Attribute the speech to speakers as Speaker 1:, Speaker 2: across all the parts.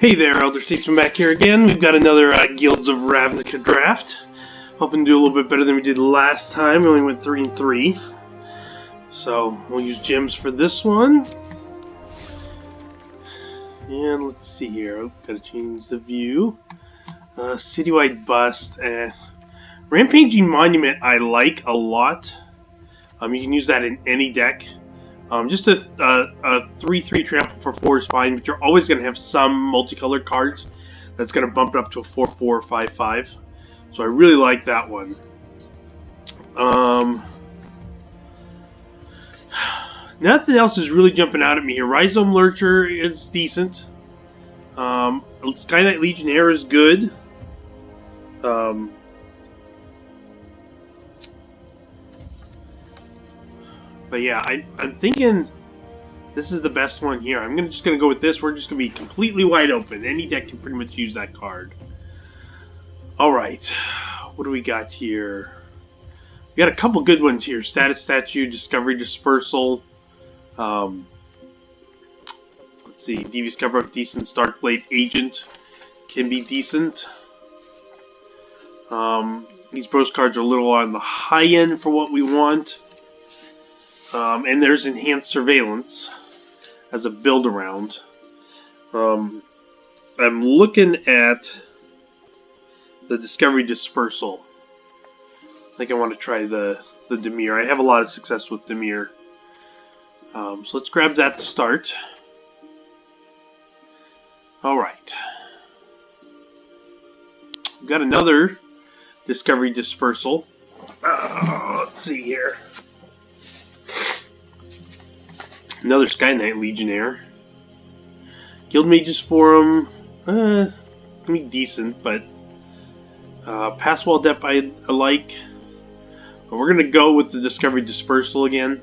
Speaker 1: Hey there, Elder Statesman back here again. We've got another Guilds of Ravnica draft. Hoping to do a little bit better than we did last time. We only went 3 and 3. So we'll use gems for this one. And let's see here. Oh, gotta change the view. Citywide Bust. Rampaging Monument I like a lot. You can use that in any deck. Just a 3/3 trample for 4 is fine, but you're always going to have some multicolored cards that's going to bump it up to a 4/4 or 5/5. So I really like that one. Nothing else is really jumping out at me here. Rhizome Lurcher is decent. Sky Knight Legionnaire is good. But yeah, I'm thinking this is the best one here. I'm just going to go with this. We're just going to be completely wide open. Any deck can pretty much use that card. Alright, what do we got here? We got a couple good ones here. Status Statue, Discovery Dispersal. Let's see, Devious Cover-Up, decent. Starkblade Agent can be decent. These postcards are a little on the high end for what we want. And there's Enhanced Surveillance as a build around. I'm looking at the Discovery Dispersal. I think I want to try the Dimir. I have a lot of success with Dimir. So let's grab that to start. Alright. We've got another Discovery Dispersal. Let's see here. Another Sky Knight Legionnaire. Guild Mages Forum. Can be decent, but Passwall Dep I like. But we're going to go with the Discovery Dispersal again.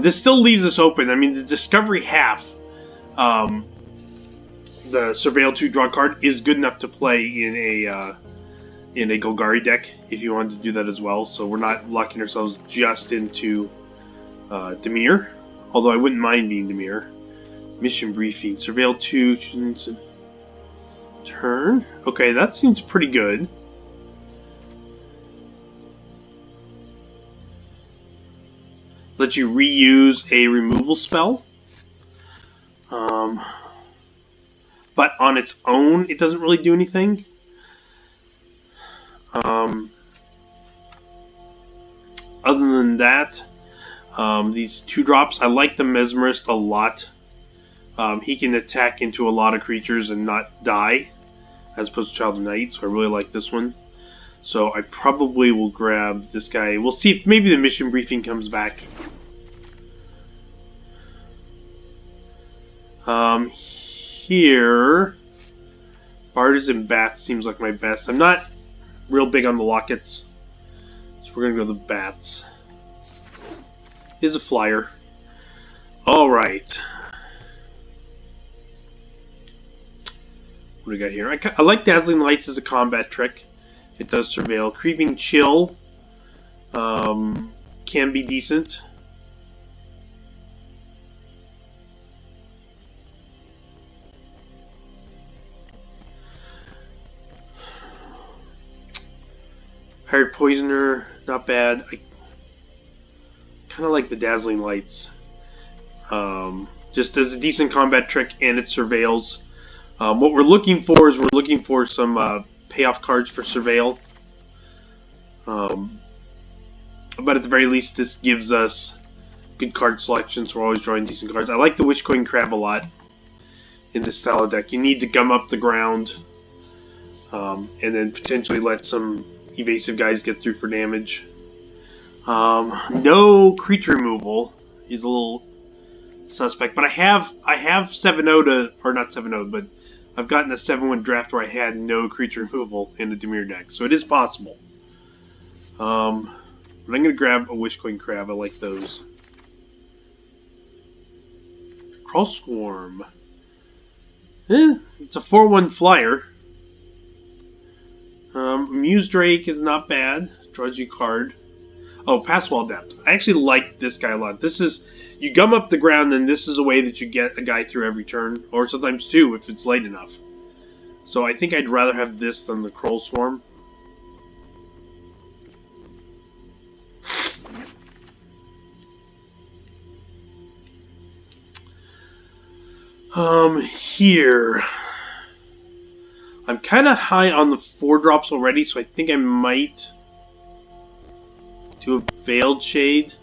Speaker 1: This still leaves us open. I mean, the Discovery half, the Surveil 2 draw card, is good enough to play in a Golgari deck if you wanted to do that as well. So we're not locking ourselves just into Dimir. Although I wouldn't mind being Dimir. Mission Briefing. Surveil 2. Turn. Okay, that seems pretty good. Let you reuse a removal spell. But on its own, it doesn't really do anything. Other than that, these 2-drops, I like the Mesmerist a lot. He can attack into a lot of creatures and not die, as opposed to Child of Night, so I really like this one. So I probably will grab this guy. We'll see if maybe the Mission Briefing comes back. Here, Bartizan Bats seems like my best. I'm not real big on the lockets, so we're going to go with the Bats. Is a flyer. Alright. What do we got here? I like Dazzling Lights as a combat trick. It does surveil. Creeping Chill can be decent. Hired Poisoner, not bad. I kind of like the Dazzling Lights. Just as a decent combat trick, and it surveils. What we're looking for is some payoff cards for surveil. But at the very least, this gives us good card selection, so we're always drawing decent cards. I like the Wishcoin Crab a lot in this style of deck. You need to gum up the ground, and then potentially let some evasive guys get through for damage. No creature removal is a little suspect, but I have 7-0 to, or not 7-0, but I've gotten a 7-1 draft where I had no creature removal in a Dimir deck, so it is possible. But I'm going to grab a Wishcoin Crab. I like those. Crawl Swarm. It's a 4/1 flyer. Muse Drake is not bad. Draws you a card. Oh, Pass Wall Depth. I actually like this guy a lot. This is, you gum up the ground, and this is a way that you get a guy through every turn, or sometimes two if it's light enough. So I think I'd rather have this than the Kroll Swarm. Here. I'm kind of high on the 4-drops already, so I think I might do a Veiled Shade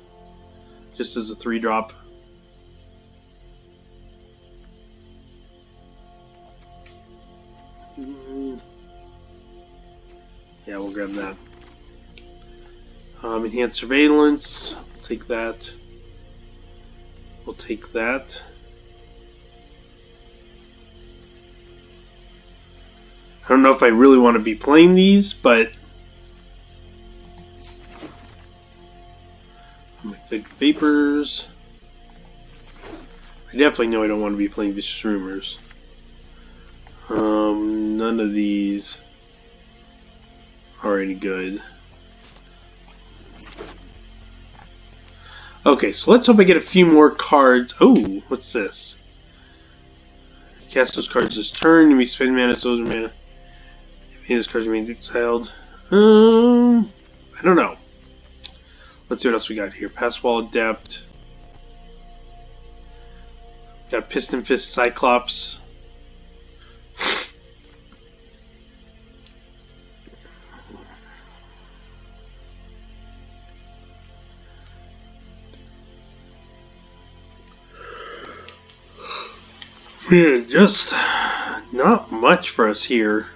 Speaker 1: just as a 3-drop. Yeah, we'll grab that. Enhanced Surveillance. We'll take that. We'll take that. I don't know if I really want to be playing these, but Thick Vapors. I definitely know I don't want to be playing Vicious Rumors. None of these are any good. Okay, so let's hope I get a few more cards. Oh, what's this? Cast those cards this turn. You may spend mana, so those are mana. These cards remain exiled. I don't know. Let's see what else we got here. Pass Wall Adept. Got Piston Fist Cyclops. Man, just not much for us here.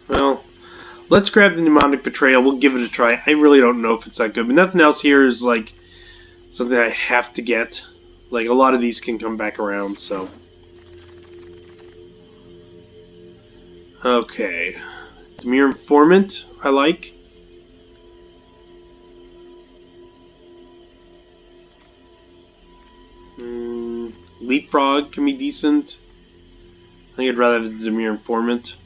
Speaker 1: Well, let's grab the Mnemonic Betrayal. We'll give it a try. I really don't know if it's that good, but nothing else here is like something I have to get. Like, a lot of these can come back around, so. Okay. Dimir Informant, I like. Leapfrog can be decent. I think I'd rather have the Dimir Informant.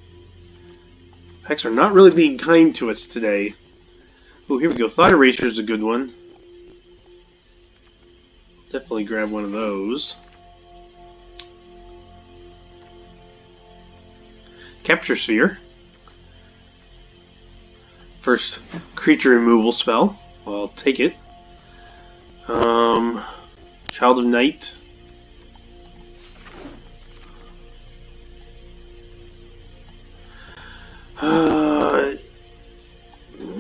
Speaker 1: Packs are not really being kind to us today. Oh, here we go. Thought Erasure is a good one. Definitely grab one of those. Capture Sphere. First creature removal spell. Well, I'll take it. Child of Night.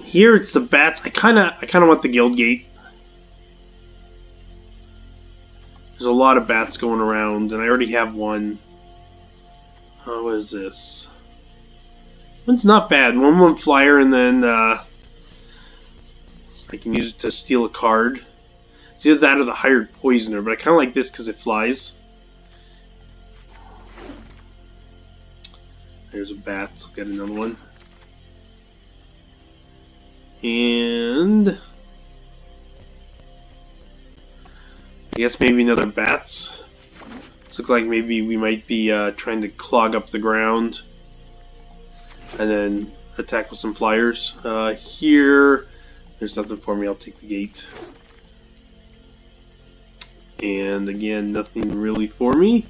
Speaker 1: Here it's the bats. I kind of want the Guild Gate. There's a lot of bats going around, and I already have one. What is this? One's not bad. 1/1 flyer, and then I can use it to steal a card. It's either that or the Hired Poisoner, but I kind of like this because it flies. There's a bat. Let's get another one. And I guess maybe another bats. Looks like maybe we might be trying to clog up the ground and then attack with some flyers. Here, there's nothing for me. I'll take the gate. And again, nothing really for me.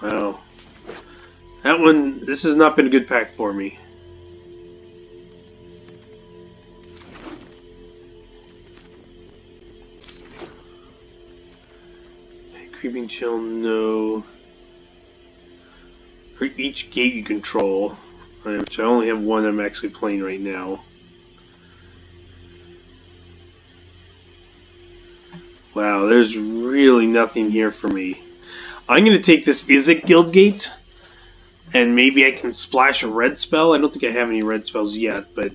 Speaker 1: Wow. That one, this has not been a good pack for me. Creeping Chill, no. For each gate you control, which I only have one I'm actually playing right now. Wow, there's really nothing here for me. I'm going to take this Izzet Guildgate, and maybe I can splash a red spell. I don't think I have any red spells yet, but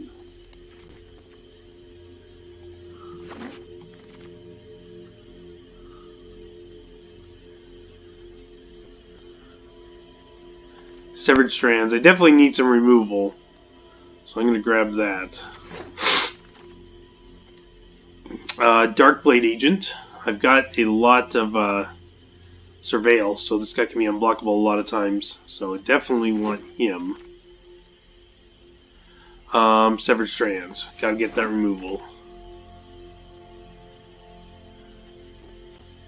Speaker 1: Severed Strands. I definitely need some removal, so I'm going to grab that. Darkblade Agent. I've got a lot of Surveil, so this guy can be unblockable a lot of times, so I definitely want him. Severed Strands. Gotta get that removal.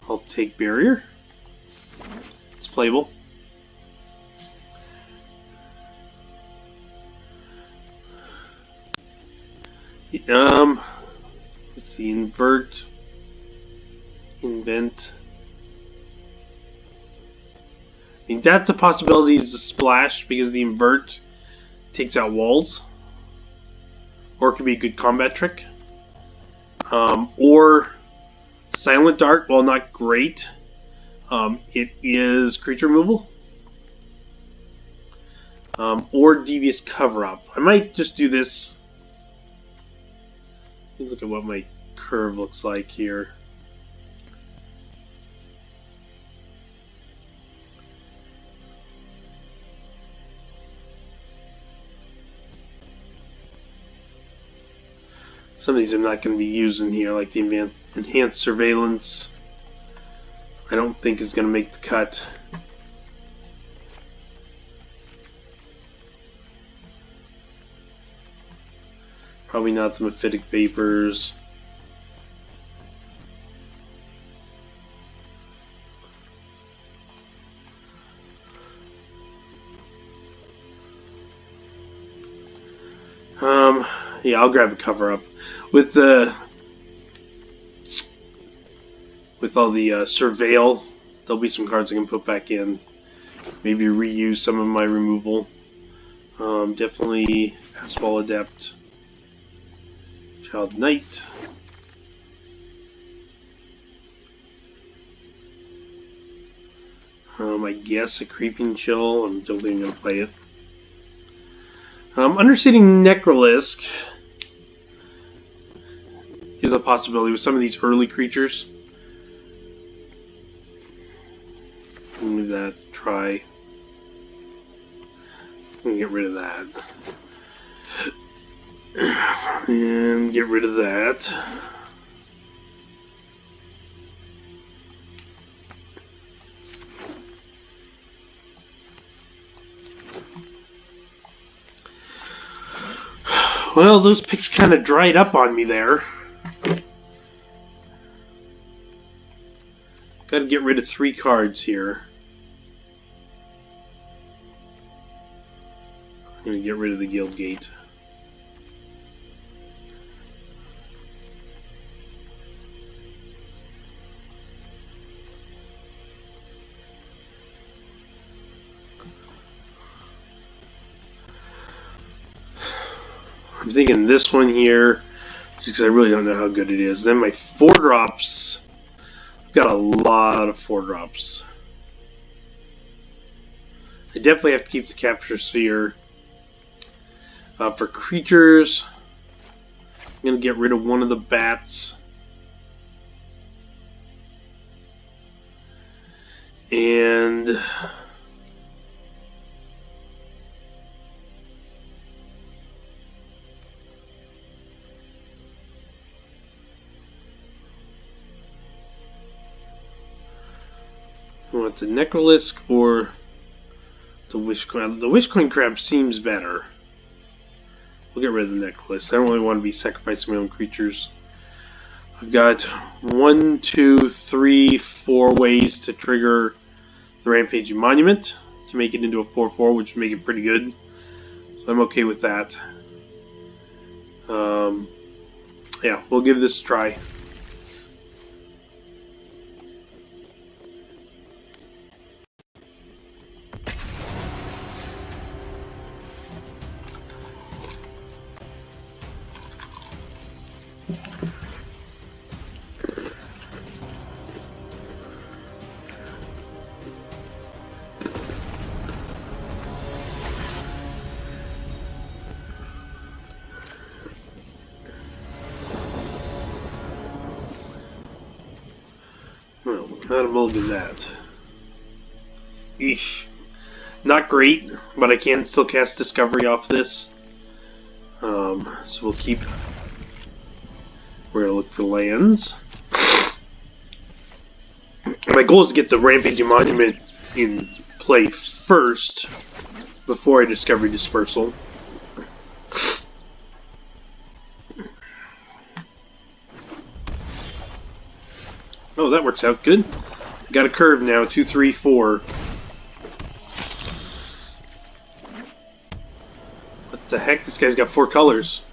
Speaker 1: I'll take Barrier. It's playable. Let's see, invent. I mean, that's a possibility is the splash because the invert takes out walls, or it could be a good combat trick. Or Silent Dart, while not great, it is creature removal. Or Devious Cover Up. I might just do this. Look at what my curve looks like here. Some of these I'm not going to be using here, like the Enhanced Surveillance. I don't think is going to make the cut. Probably not the Mephitic Vapors. Yeah, I'll grab a cover up with all the Surveil. There'll be some cards I can put back in. Maybe reuse some of my removal. Definitely Passwall Adept. Child Knight. I guess a Creeping Chill. I don't think I'm going to play it. Understating Necrolisk is a possibility with some of these early creatures. Leave that. Try. I'm going to get rid of that. And get rid of that. Well, those picks kind of dried up on me there. Got to get rid of 3 cards here. I'm going to get rid of the Guild Gate. I'm thinking this one here, just because I really don't know how good it is. Then my 4-drops, I've got a lot of 4-drops. I definitely have to keep the Capture Sphere. For creatures, I'm going to get rid of one of the bats. And want the Necrolisk or the Wishcoin. The Wishcoin Crab seems better. We'll get rid of the Necrolisk. I don't really want to be sacrificing my own creatures. I've got 1, 2, 3, 4 ways to trigger the Rampaging Monument to make it into a 4/4, which would make it pretty good. So I'm okay with that. Yeah, we'll give this a try. Well, what kind of mulligan that? Eesh. Not great, but I can still cast Discovery off this. So we'll keep... We're going to look for lands. My goal is to get the Rampaging Monument in play first, before I Discovery Dispersal. Oh, that works out good. Got a curve now, 2, 3, 4. What the heck? This guy's got 4 colors.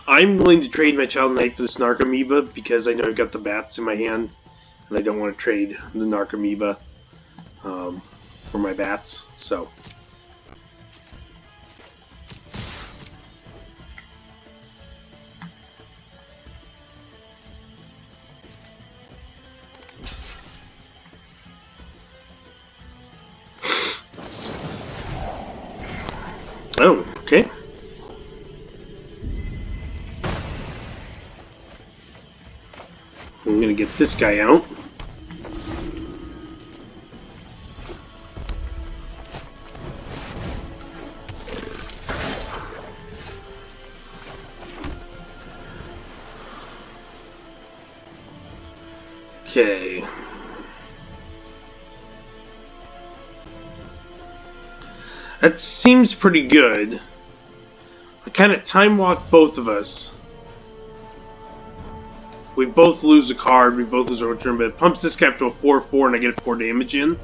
Speaker 1: I'm willing to trade my Child Knight for this Narc Amoeba because I know I've got the bats in my hand, and I don't want to trade the Narc Amoeba for my bats. So, oh, okay. I'm gonna get this guy out. Okay. That seems pretty good. I kind of time walk both of us. We both lose a card, we both lose our turn, but it pumps this guy up to a 4/4 and I get 4 damage in.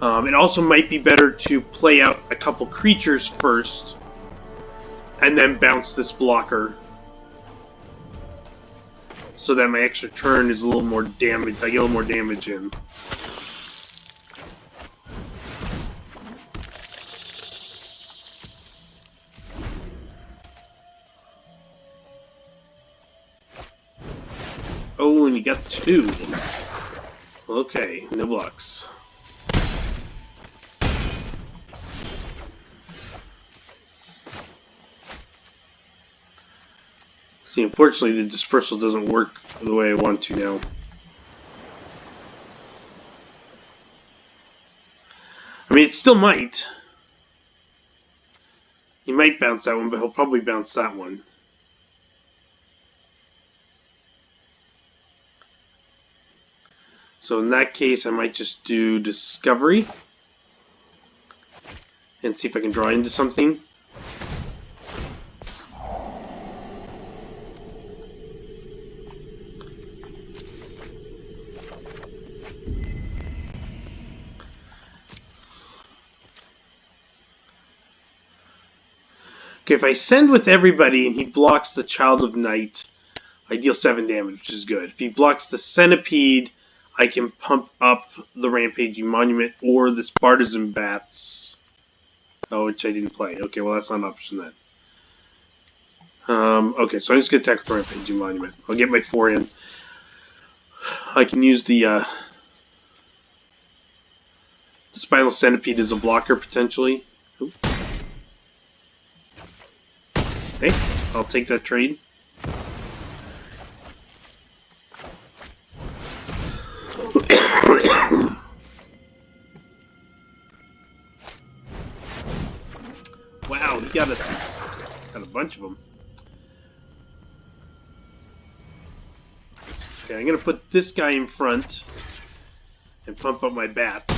Speaker 1: It also might be better to play out a couple creatures first and then bounce this blocker so that my extra turn is a little more damage. I get a little more damage in. Oh, and you got 2. Okay, no blocks. See, unfortunately, the dispersal doesn't work the way I want to now. I mean, it still might. He might bounce that one, but he'll probably bounce that one. So in that case, I might just do Discovery and see if I can draw into something. Okay, if I send with everybody and he blocks the Child of Night, I deal 7 damage, which is good. If he blocks the Centipede, I can pump up the Rampaging Monument or this Bartizan Bats. Oh, which I didn't play. Okay, well that's not an option then. Okay, so I'm just going to attack with the Rampaging Monument. I'll get my 4 in. I can use the Spinal Centipede as a blocker, potentially. Ooh. Okay, I'll take that trade. Wow, he got a bunch of them. Okay, I'm gonna put this guy in front and pump up my bats.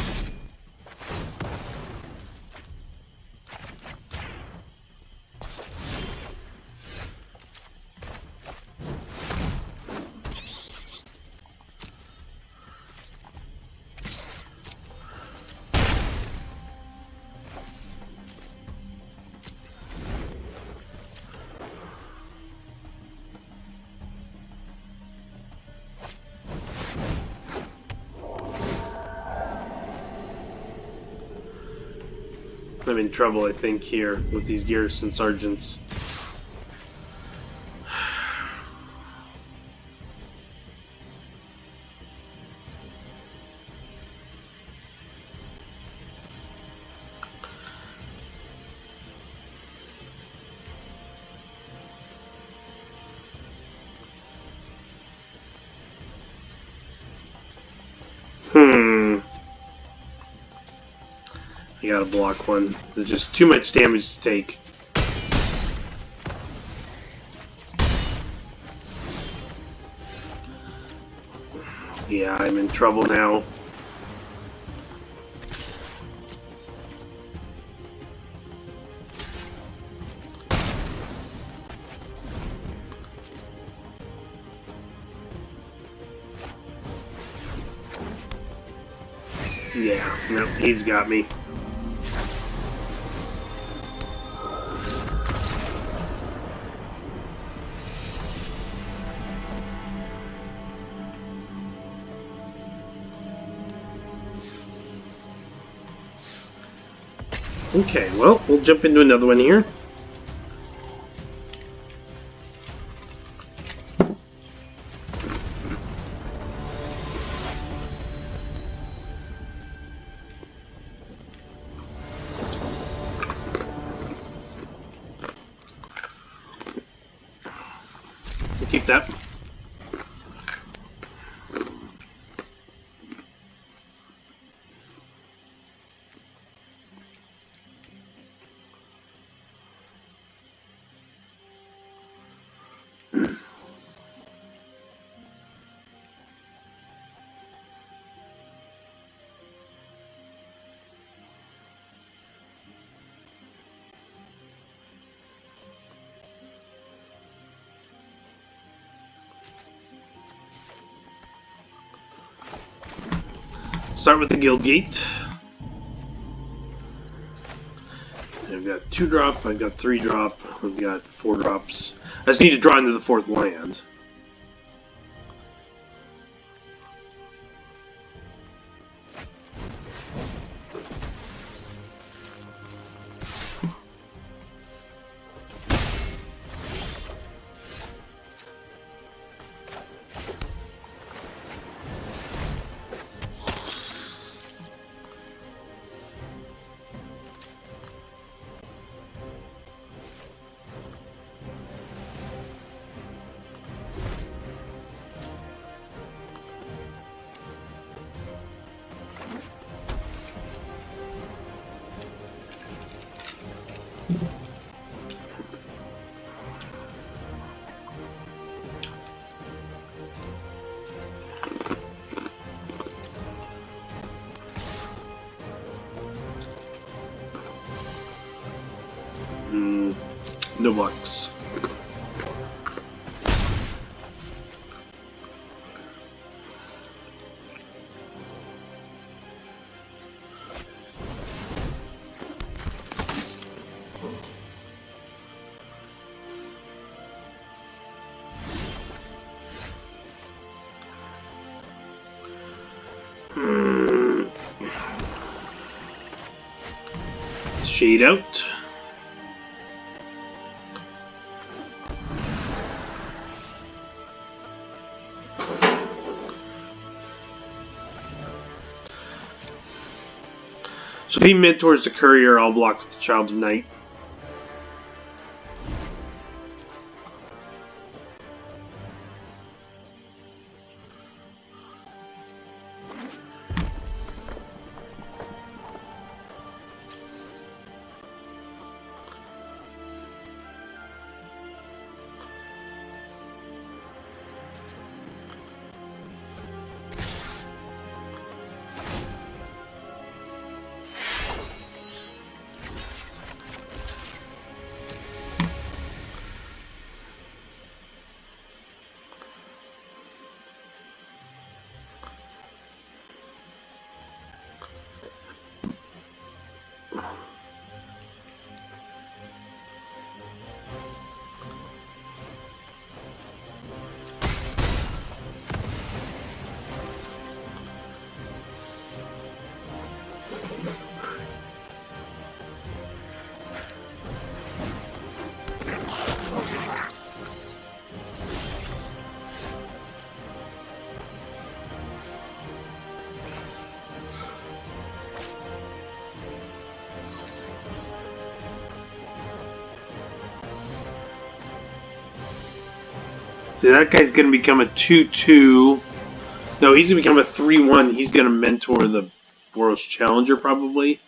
Speaker 1: I'm in trouble, I think, here with these garrison sergeants. I gotta block one. There's just too much damage to take. Yeah, I'm in trouble now. Yeah, no, he's got me. Okay, well, we'll jump into another one here. We'll keep that. Start with the guild gate. I've got 2 drop, I've got 3 drop, I've got 4 drops. I just need to draw into the 4th land. No bucks. Shade out. So if he mentors the courier, I'll block with the Child of Night. So that guy's going to become a 2-2. No, he's going to become a 3-1. He's going to mentor the Boros Challenger, probably.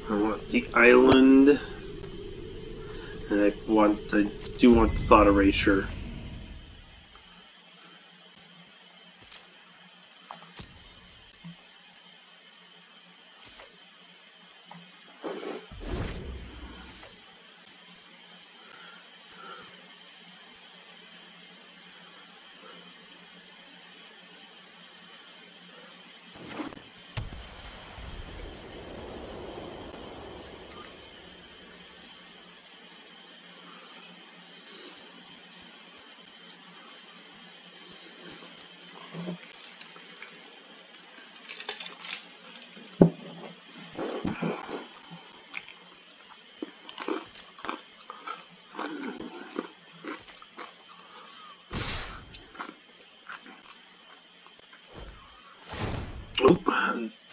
Speaker 1: I want the island, and I do want Thought Erasure.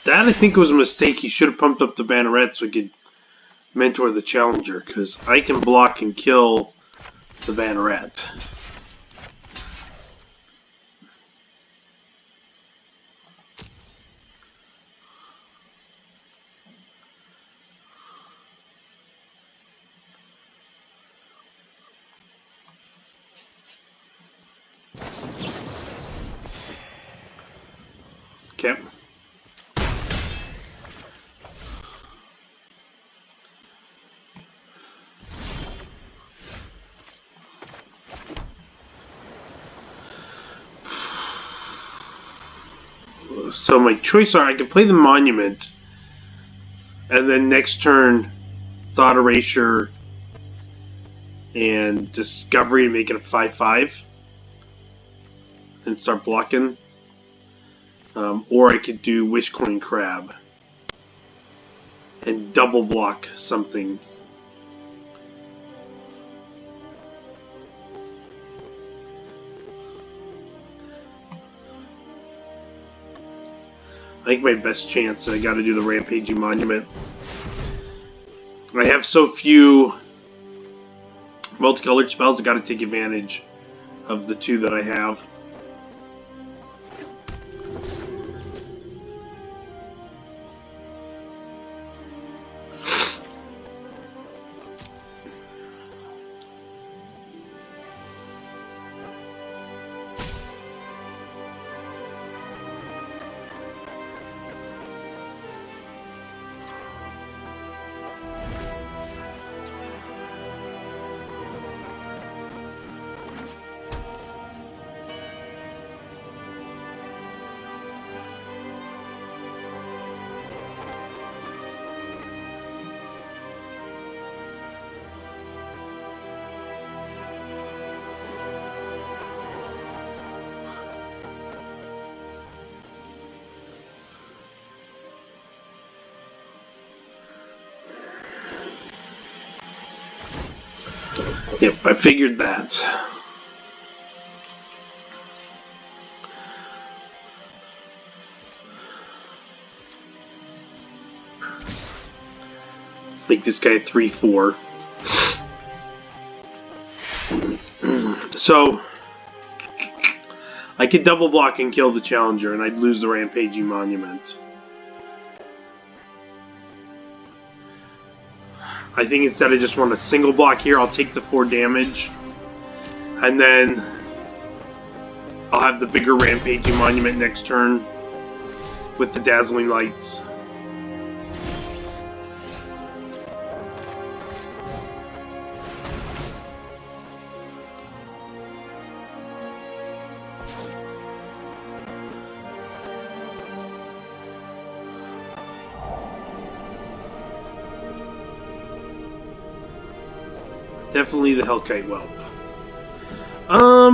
Speaker 1: That I think was a mistake. He should have pumped up the Banneret so he could mentor the Challenger, because I can block and kill the Banneret. Okay. So my choice are I can play the Monument, and then next turn Thought Erasure and Discovery to make it a 5/5 and start blocking. Or I could do Wishcoin Crab and double block something. I think my best chance, I gotta do the Rampaging Monument. I have so few multicolored spells, I gotta take advantage of the two that I have. Yep, I figured that. Make this guy 3/4. So I could double block and kill the Challenger, and I'd lose the Rampaging Monument. I think instead I just want a single block here. I'll take the 4 damage, and then I'll have the bigger Rampaging Monument next turn with the Dazzling Lights. Definitely the Hellkite Whelp.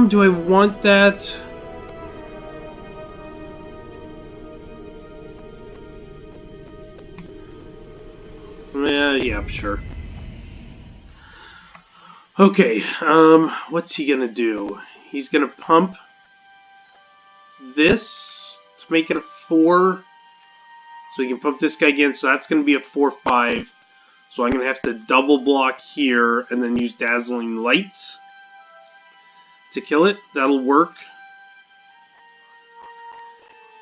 Speaker 1: Do I want that? Yeah, sure. Okay, what's he gonna do? He's gonna pump this to make it a 4. So he can pump this guy again, so that's gonna be a 4/5. So I'm gonna have to double block here and then use Dazzling Lights to kill it. That'll work.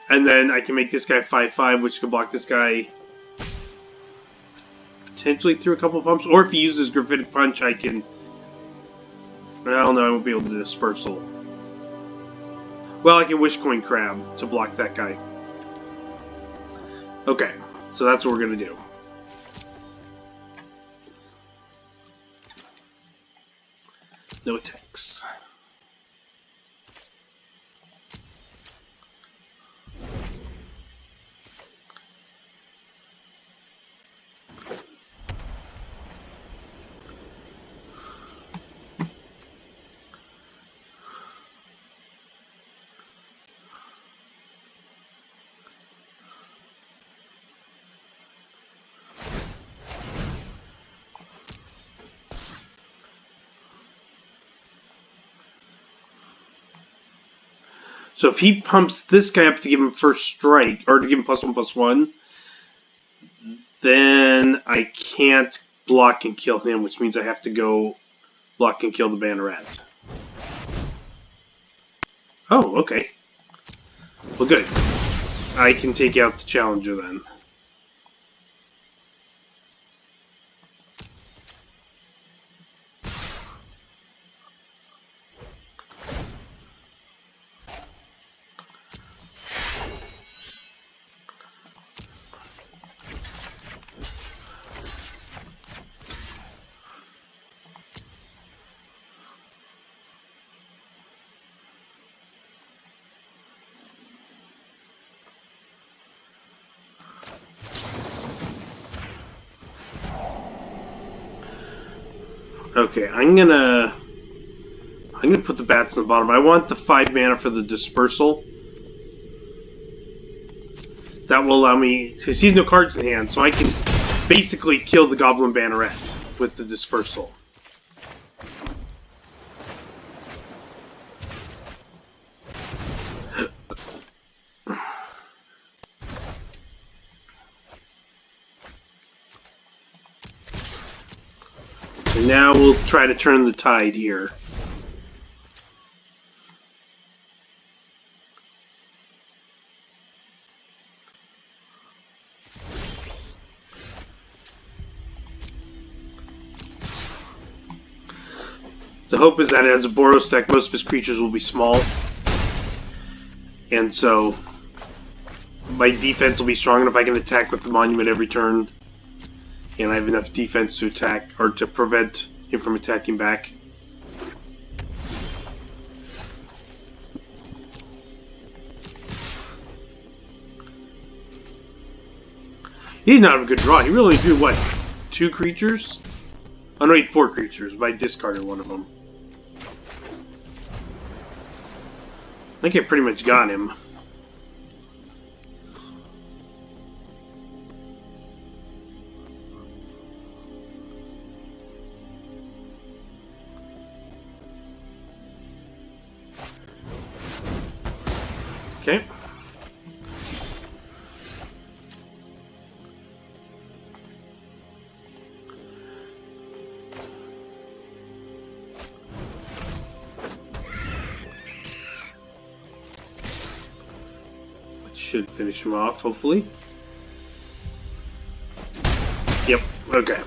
Speaker 1: And then I can make this guy 5/5, which can block this guy potentially through a couple of pumps. Or if he uses Graphitic Punch, I can... I don't know, I won't be able to Dispersal. Well, I can Wish Coin Crab to block that guy. Okay, so that's what we're going to do. No attacks. So if he pumps this guy up to give him first strike, or to give him +1/+1, then I can't block and kill him, which means I have to go block and kill the Banneret. Oh, okay. Well, good. I can take out the Challenger then. Okay, I'm gonna put the bats in the bottom. I want the 5 mana for the Dispersal. That will allow me, because he has no cards in hand, so I can basically kill the Goblin Banneret with the Dispersal. And now we'll try to turn the tide here. The hope is that as a Boros deck, most of his creatures will be small. And so my defense will be strong enough I can attack with the Monument every turn. And I have enough defense to attack, or to prevent him from attacking back. He did not have a good draw. He really drew, what, 2 creatures? Oh no, he had 4 creatures, but I discarded one of them. I think I pretty much got him. Okay. Which should finish him off, hopefully. Yep, okay.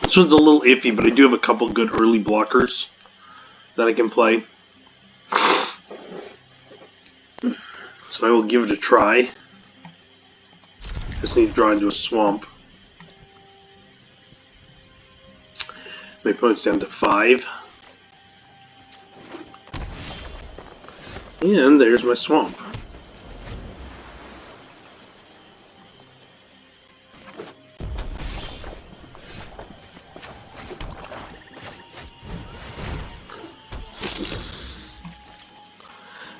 Speaker 1: This one's a little iffy, but I do have a couple good early blockers that I can play. So I will give it a try. Just need to draw into a swamp. My opponent's down to 5. And there's my swamp.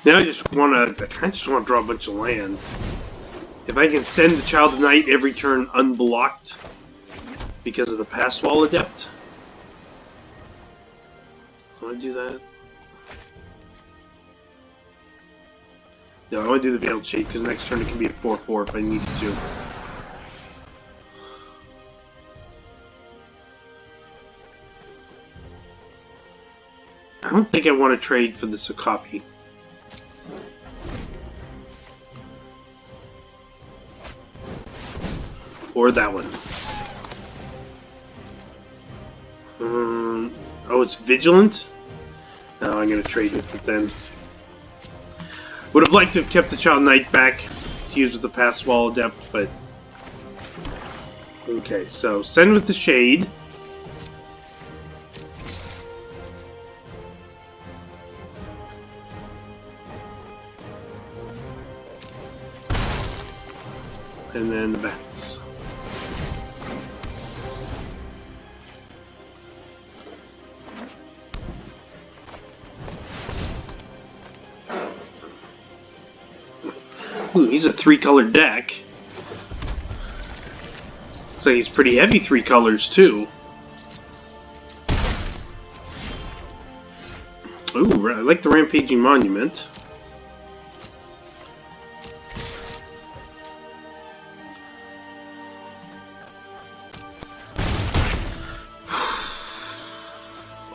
Speaker 1: Now I kind of just want to draw a bunch of land. If I can send the Child of Night every turn unblocked because of the Pass Wall Adept. I want to do that. No, I want to do the Veiled Shade because next turn it can be a 4/4 if I needed to. I don't think I want to trade for this Okapi. Or that one. Oh, it's Vigilant? No, I'm going to trade with it then. Would have liked to have kept the Child Knight back to use with the Pass Wall Adept, but... Okay, so send with the Shade. And then the bats. Ooh, he's a 3-color deck. So he's pretty heavy 3 colors too. Ooh, I like the Rampaging Monument.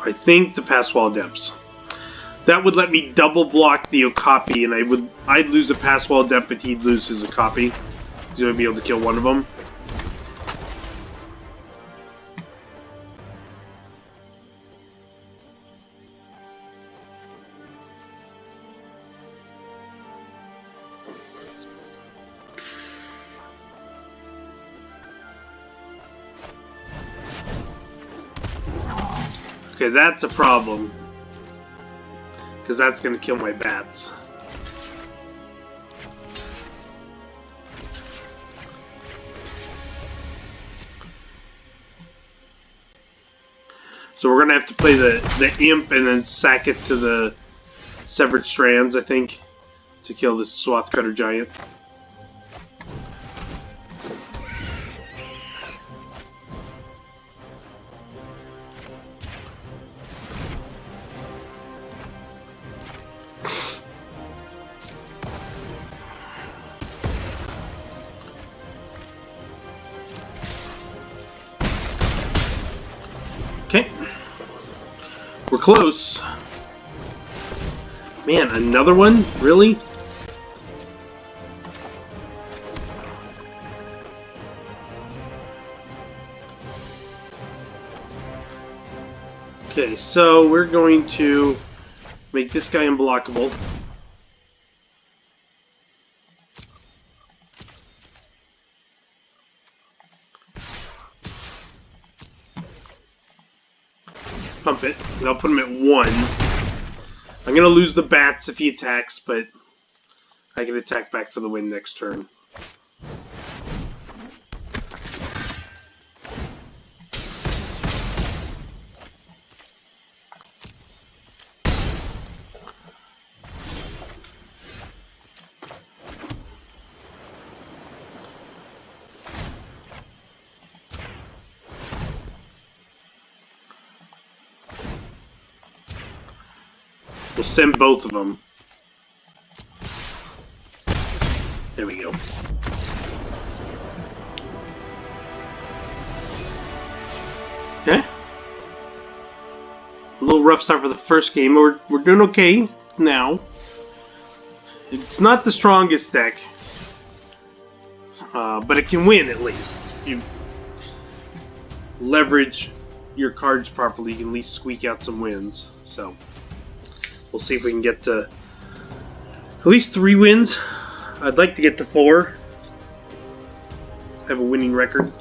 Speaker 1: I think the Pass Wall Depths. That would let me double block the Okapi, and I'd lose a Pass Wall Adept, but he'd lose his Okapi. He's gonna be able to kill one of them. Okay, that's a problem. Because that's going to kill my bats. So we're going to have to play the Imp and then sack it to the Severed Strands, I think, to kill this Swath Cutter Giant. Okay. We're close. Man, another one? Really? Okay, so we're going to make this guy unblockable. Pump it, and I'll put him at 1. I'm going to lose the bats if he attacks, but I can attack back for the win next turn. We'll send both of them. There we go. Okay. A little rough start for the first game. We're doing okay now. It's not the strongest deck, but it can win at least. If you leverage your cards properly, you can at least squeak out some wins. So we'll see if we can get to at least 3 wins I'd like to get to 4. Have a winning record.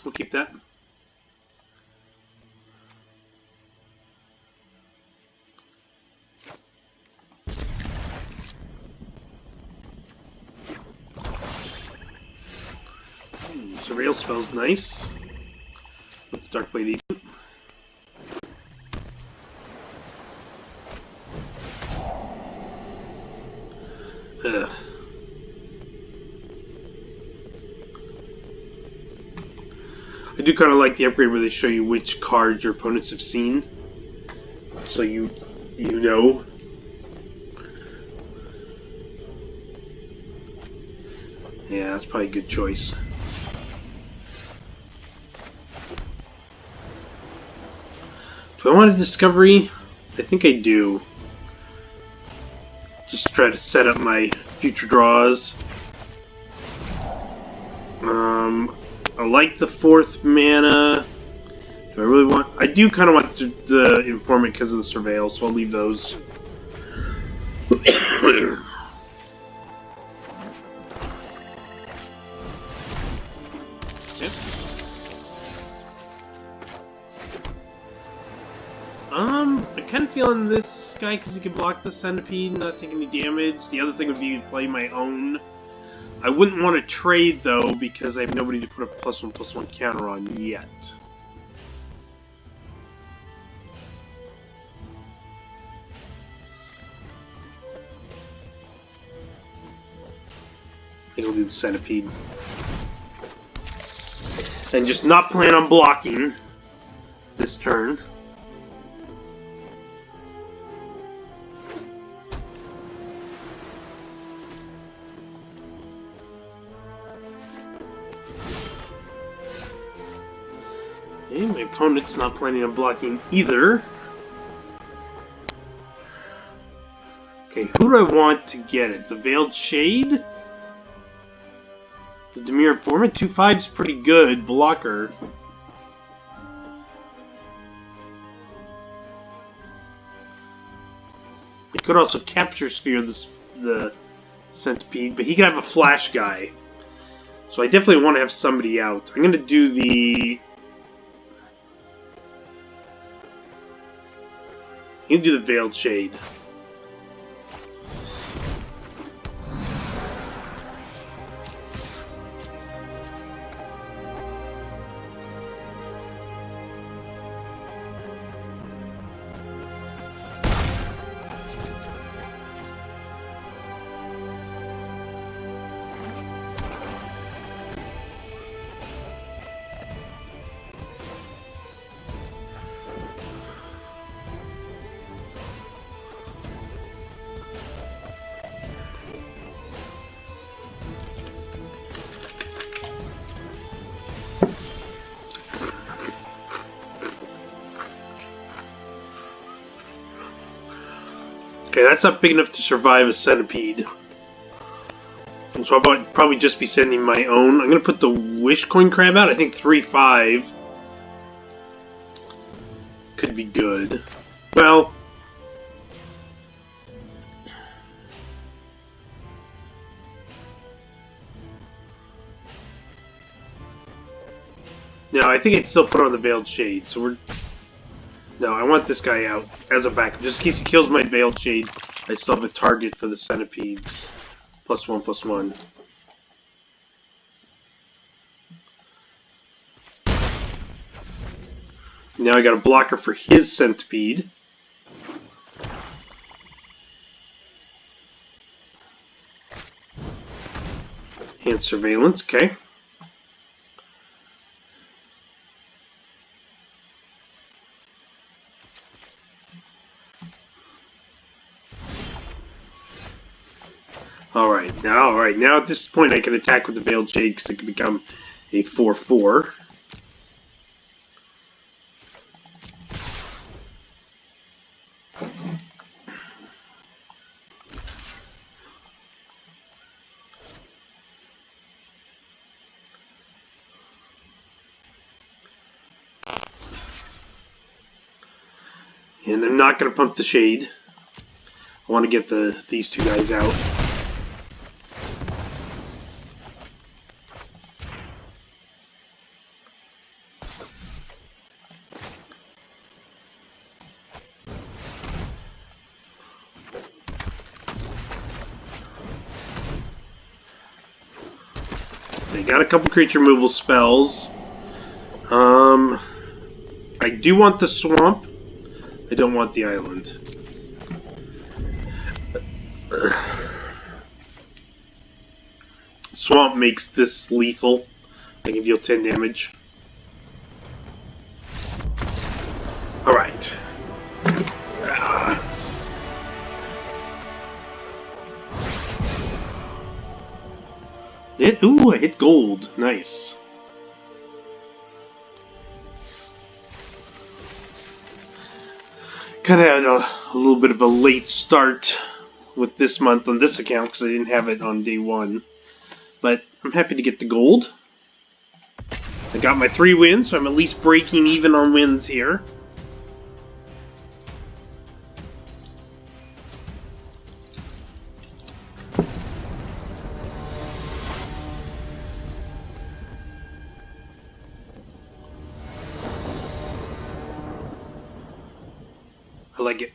Speaker 1: We'll keep that. Surveil spell's nice. With the Darkblade Agent. Ugh. I do kind of like the upgrade where they show you which cards your opponents have seen, so you know. Yeah, that's probably a good choice. Do I want a discovery? I think I do. Just try to set up my future draws. I like the 4th mana. Do I really want... I do kind of want the Informant because of the Surveil, so I'll leave those. Yep. I'm kind of feeling this guy because he can block the Centipede, not take any damage. The other thing would be to play my own. I wouldn't want to trade, though, because I have nobody to put a +1/+1 counter on yet. I think I'll do the Centipede. And just not plan on blocking this turn. Okay, my opponent's not planning on blocking either. Okay, who do I want to get it? The Veiled Shade? The Dimir Informant? 2/5's pretty good blocker. He could also capture sphere the Centipede, but he could have a flash guy. So I definitely want to have somebody out. I'm going to do the... You can do the Veiled Shade. Okay, that's not big enough to survive a Centipede. And so I'll probably just be sending my own. I'm going to put the Wish Coin Crab out. I think 3/5 could be good. Well... No, I think I'd still put on the Veiled Shade, so we're... No, I want this guy out as a backup. Just in case he kills my Veiled Shade, I still have a target for the Centipedes. +1/+1. Now I got a blocker for his Centipede. And Surveillance, okay. Alright, now at this point I can attack with the Veiled Shade because it can become a 4/4. And I'm not going to pump the Shade. I want to get these two guys out. They got a couple creature removal spells. I do want the swamp. I don't want the island. Swamp makes this lethal. I can deal 10 damage. Alright. Ooh, I hit gold. Nice. Kind of had a little bit of a late start with this month on this account because I didn't have it on day one. But I'm happy to get the gold. I got my 3 wins, so I'm at least breaking even on wins here. I like it.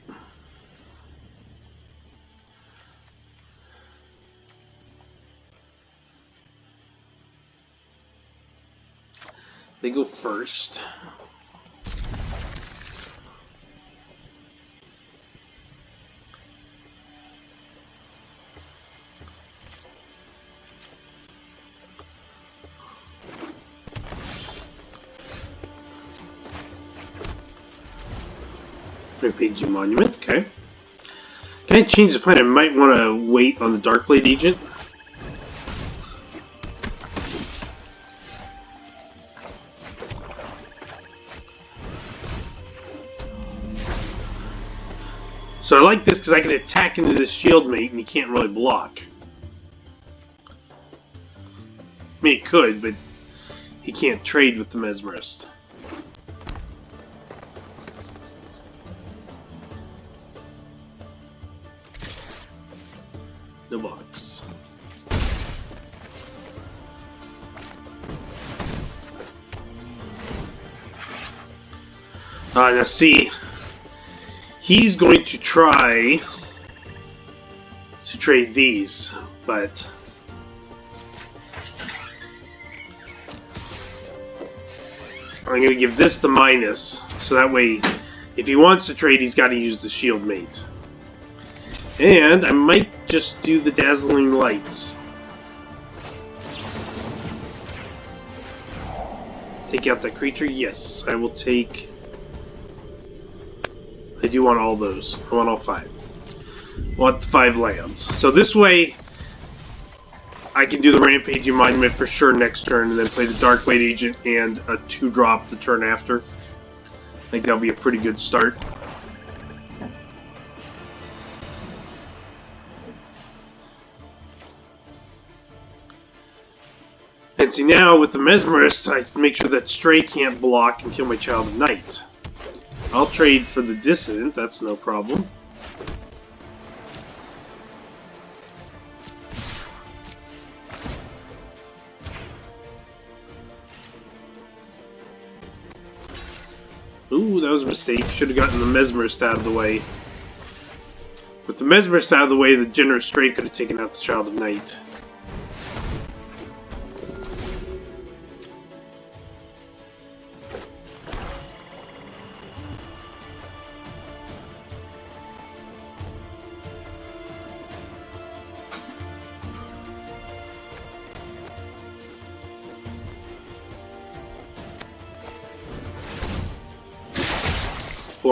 Speaker 1: They go first. Rampaging Monument, okay. Can I change the plan? I might want to wait on the Darkblade Agent. So I like this because I can attack into this shield mate and he can't really block. I mean, he could, but he can't trade with the Mesmerist. No box. Now see, he's going to try to trade these, but I'm going to give this the minus, so that way, if he wants to trade, he's got to use the shield mate. And I might just do the Dazzling Lights. Take out that creature? Yes, I will take... I do want all those. I want all 5. I want the 5 lands. So this way, I can do the Rampaging Monument for sure next turn, and then play the Darkblade Agent and a 2-drop the turn after. I think that'll be a pretty good start. And see, now with the Mesmerist, I can make sure that Stray can't block and kill my Child of Night. I'll trade for the Dissident, that's no problem. Ooh, that was a mistake. Should have gotten the Mesmerist out of the way. With the Mesmerist out of the way, the Generous Stray could have taken out the Child of Night.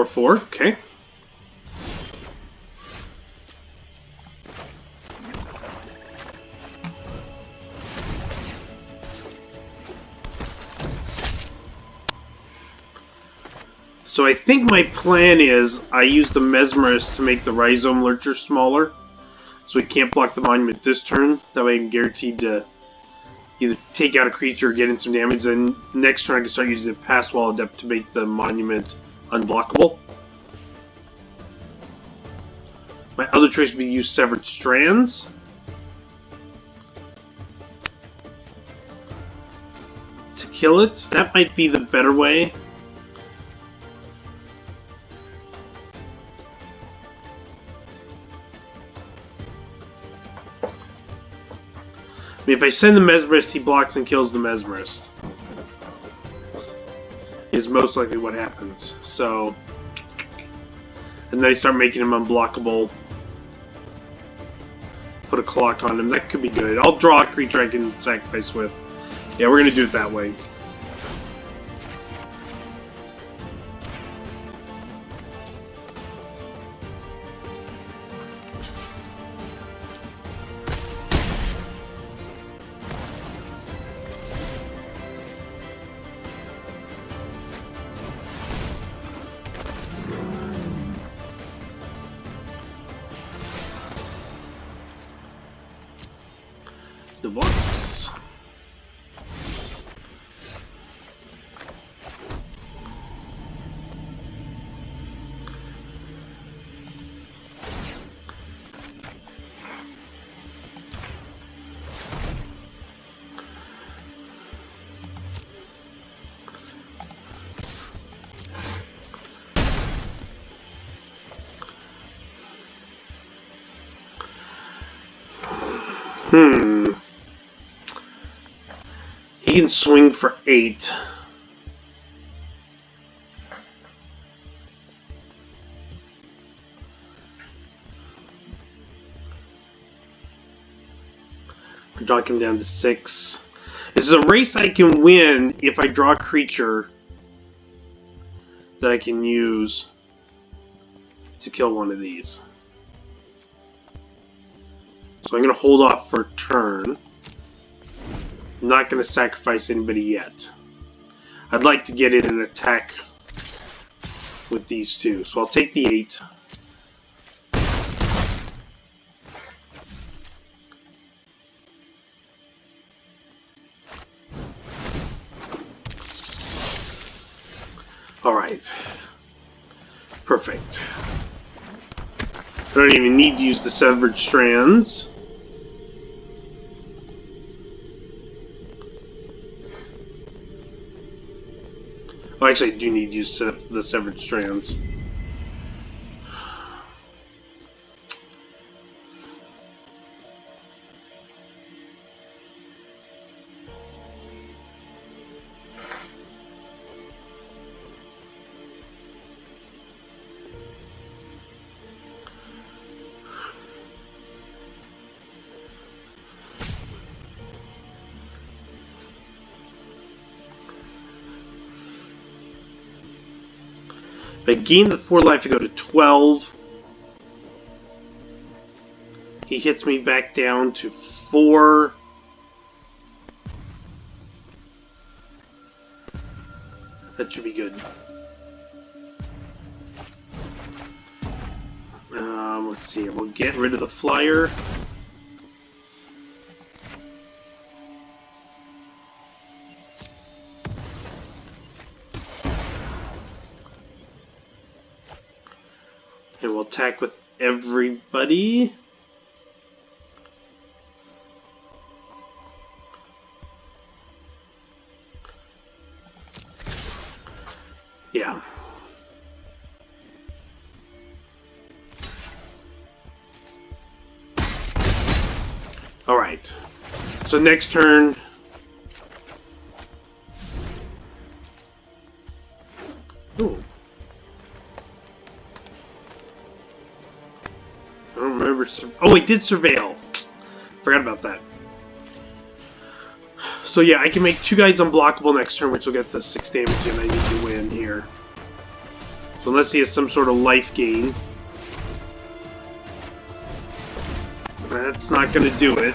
Speaker 1: Four, okay. So I think my plan is I use the Mesmerist to make the Rhizome Lurcher smaller, so he can't block the Monument this turn. That way I'm guaranteed to either take out a creature or get in some damage, and next turn I can start using the Passwall Adept to make the Monument unblockable. My other choice would be use Severed Strands. To kill it. That might be the better way. I mean, if I send the Mesmerist, he blocks and kills the Mesmerist. Is most likely what happens. So, and then I start making him unblockable. Put a clock on him. That could be good. I'll draw a creature I can sacrifice with. Yeah, we're gonna do it that way. The box. He can swing for 8. I knock him down to 6. This is a race I can win if I draw a creature that I can use to kill one of these. So I'm going to hold off for a turn. I'm not going to sacrifice anybody yet. I'd like to get in an attack with these two. So I'll take the 8. Alright. Perfect. I don't even need to use the Severed Strands. Oh, actually, I do need to use the Severed Strands. If I gain the 4 life, I go to 12. He hits me back down to 4. That should be good. Let's see. We'll get rid of the flyer. And we'll attack with everybody. Yeah. Alright. So next turn. Ooh. I don't remember. Oh, it did surveil. Forgot about that. So yeah, I can make 2 guys unblockable next turn, which will get the 6 damage, and I need to win here. So unless he has some sort of life gain, that's not going to do it.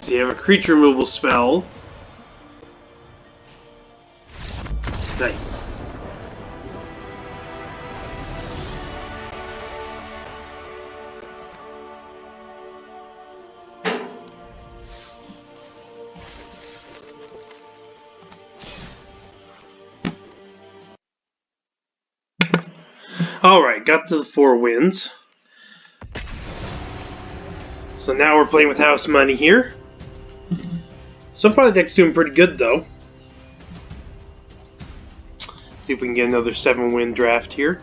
Speaker 1: So you have a creature removal spell. Nice. Alright, got to the 4 wins. So now we're playing with house money here. So far the deck's doing pretty good though. See if we can get another 7-win draft here.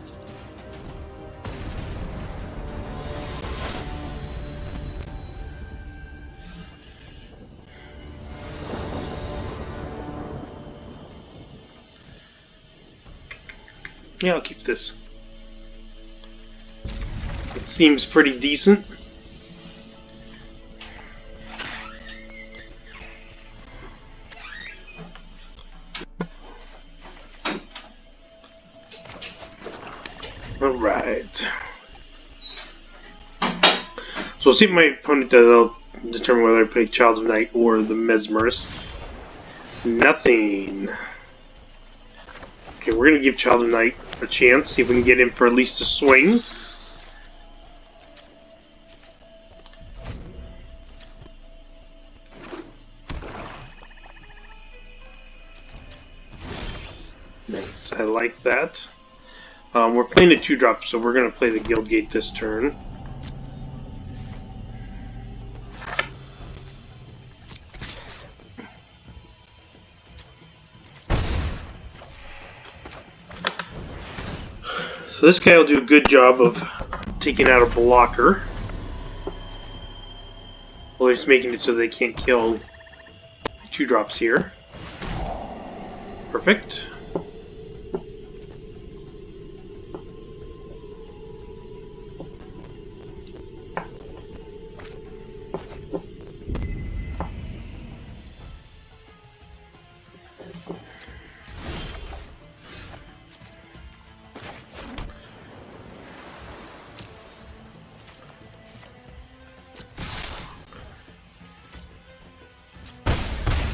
Speaker 1: Yeah, I'll keep this. It seems pretty decent. Alright. So we'll see if my opponent does. I'll determine whether I play Child of Night or the Mesmerist. Nothing. Okay, we're going to give Child of Night a chance, see if we can get him for at least a swing. Nice, I like that. We're playing a 2-drop, so we're going to play the Guild Gate this turn. So this guy will do a good job of taking out a blocker. Well, just making it so they can't kill 2-drops here. Perfect.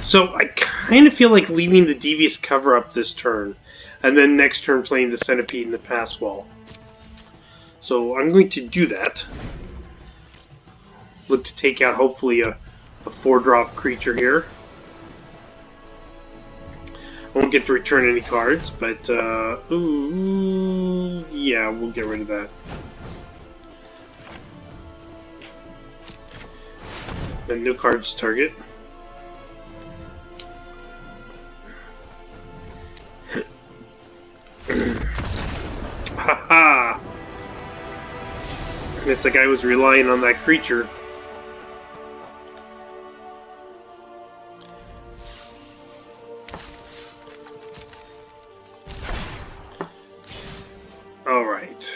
Speaker 1: So I kind of feel like leaving the Devious Cover up this turn, and then next turn playing the Centipede and the Pass Wall. So I'm going to do that. Look to take out hopefully a 4-drop creature here. I won't get to return any cards, but ooh, yeah, we'll get rid of that. And no cards to target. Haha! I guess the guy was relying on that creature. Alright.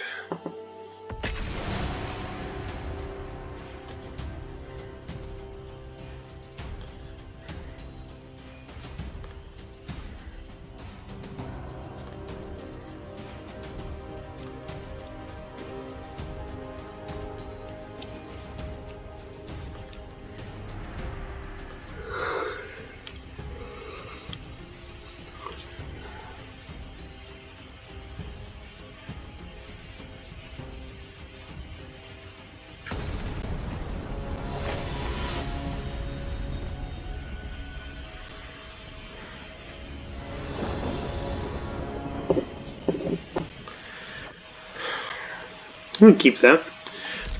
Speaker 1: I'm going to keep that.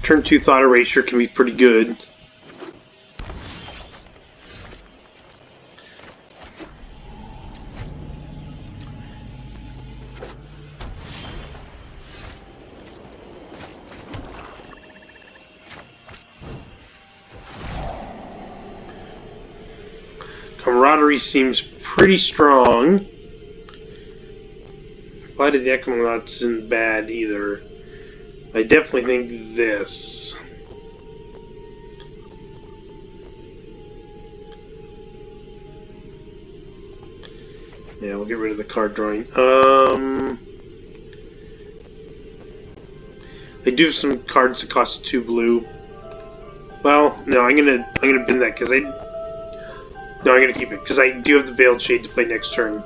Speaker 1: Turn 2 Thought Erasure can be pretty good. Camaraderie seems pretty strong. Light of the Equinocts isn't bad either. I definitely think this. Yeah, we'll get rid of the card drawing. They do have some cards that cost 2 blue. Well, no, I'm gonna bin that because I'm gonna keep it because I do have the Veiled Shade to play next turn,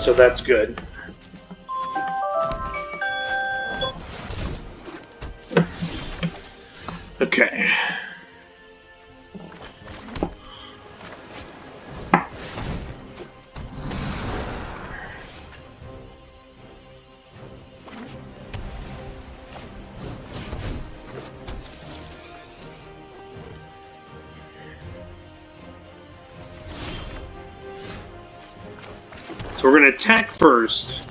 Speaker 1: so that's good. Okay. So we're going to attack first.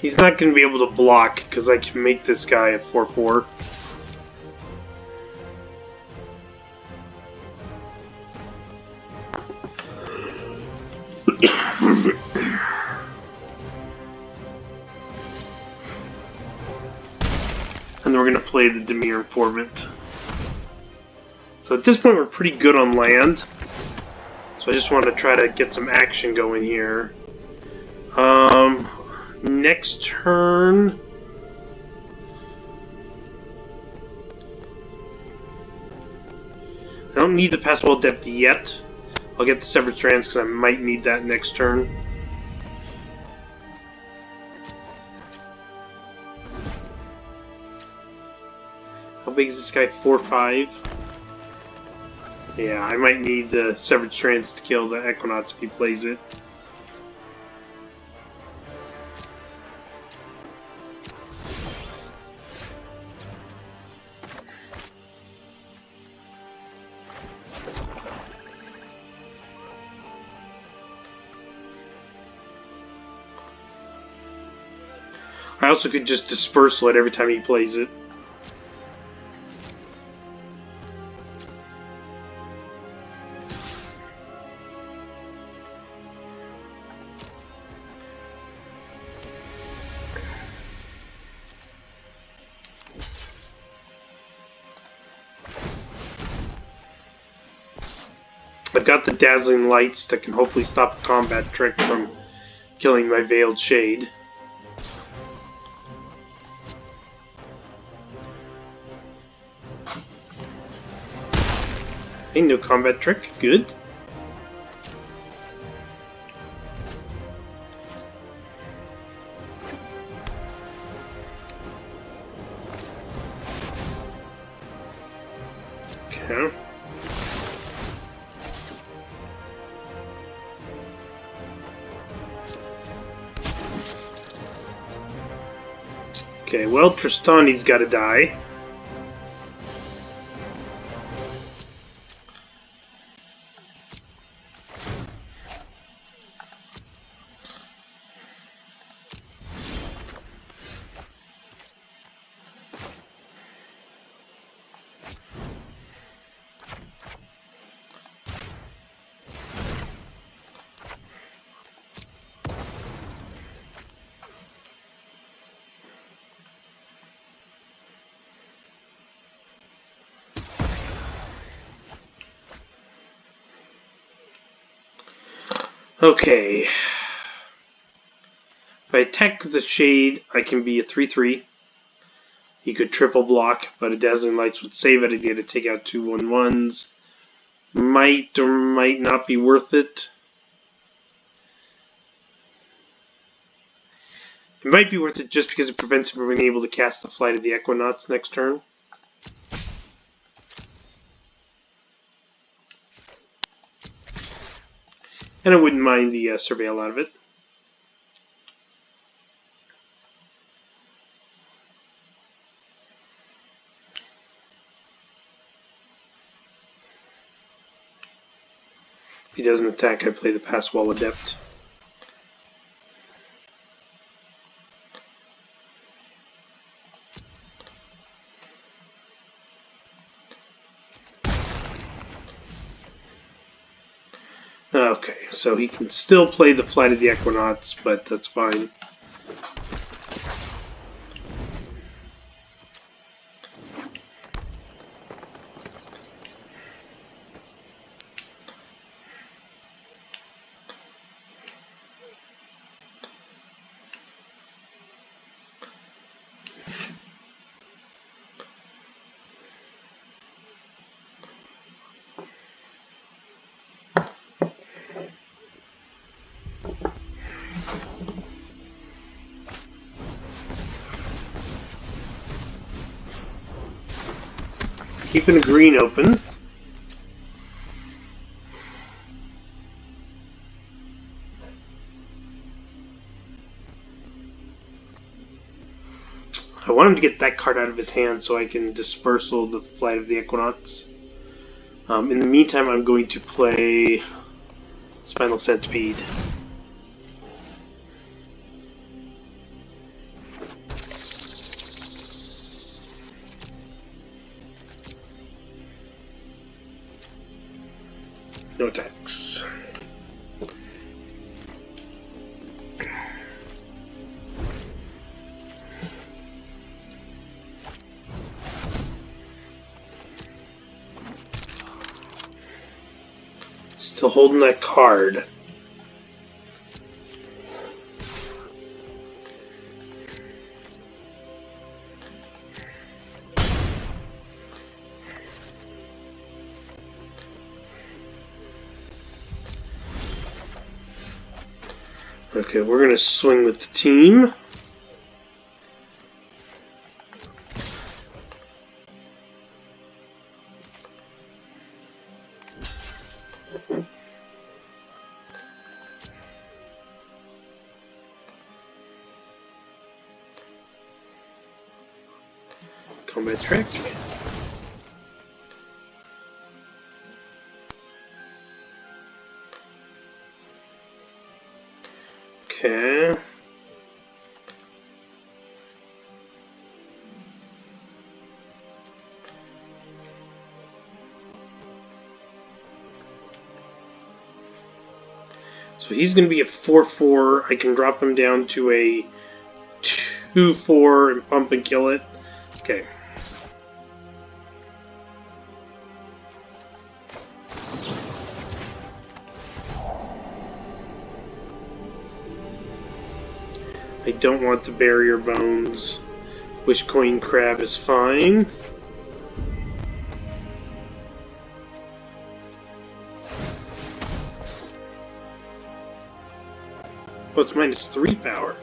Speaker 1: He's not going to be able to block because I can make this guy a 4/4. And then we're going to play the Dimir Informant. So at this point we're pretty good on land. So I just want to try to get some action going here. Next turn... I don't need the Passwall Depth yet. I'll get the Severed Strands because I might need that next turn. How big is this guy? 4/5? Yeah, I might need the Severed Strands to kill the Equinauts if he plays it. I also could just dispersal it every time he plays it. I've got the Dazzling Lights that can hopefully stop the combat trick from killing my Veiled Shade. Hey, no combat trick. Good. Okay. Okay, well, Tristani's gotta die. Okay. If I attack with the Shade, I can be a 3/3. He could triple block, but a Dazzling Lights would save it. I'd get to take out 2 1/1s. Might or might not be worth it. It might be worth it just because it prevents him from being able to cast the Flight of the Equinauts next turn. And I wouldn't mind the Surveil out of it. If he doesn't attack, I play the Passwall Adept. Okay, so he can still play the Flight of the Equinauts, but that's fine. Keeping a green open. I want him to get that card out of his hand so I can dispersal the Flight of the Equinauts. In the meantime, I'm going to play Spinal Centipede. No attacks. Still holding that card. Okay, we're going to swing with the team. Combat trick. Okay. So he's going to be a 4/4. I can drop him down to a 2/4 and pump and kill it. Okay. I don't want the barrier bones. Wishcoin crab is fine. Oh, it's -3 power.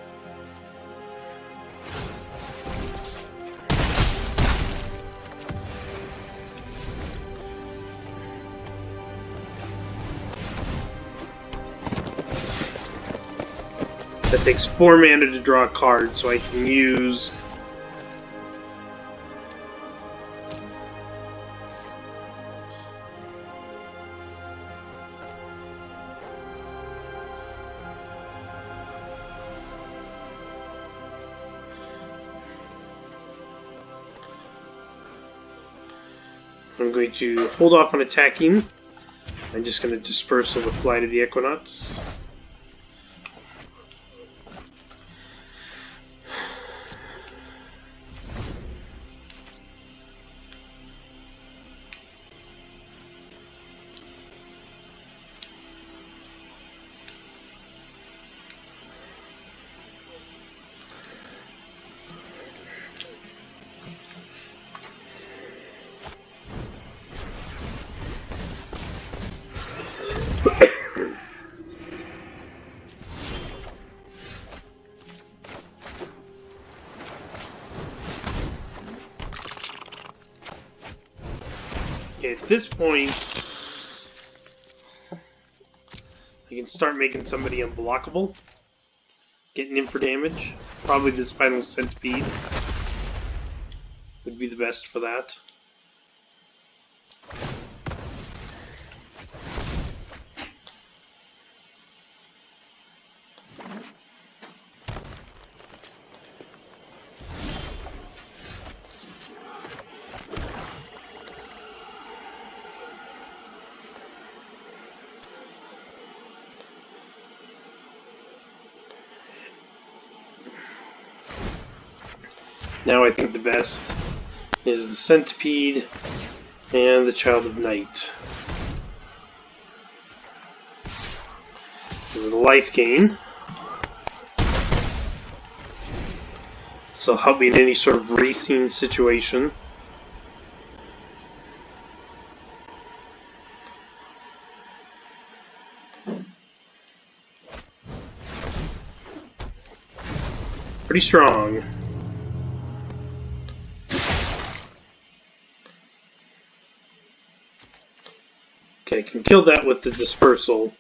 Speaker 1: That takes 4 mana to draw a card, so I can use I'm going to hold off on attacking. I'm just going to dispersal with Flight of the Equinox. At this point, I can start making somebody unblockable, getting in for damage. Probably this final centipede would be the best for that. Now I think the best is the Centipede and the Child of Night. This is a life gain, so help me in any sort of racing situation. Pretty strong. Okay, I can kill that with the dispersal.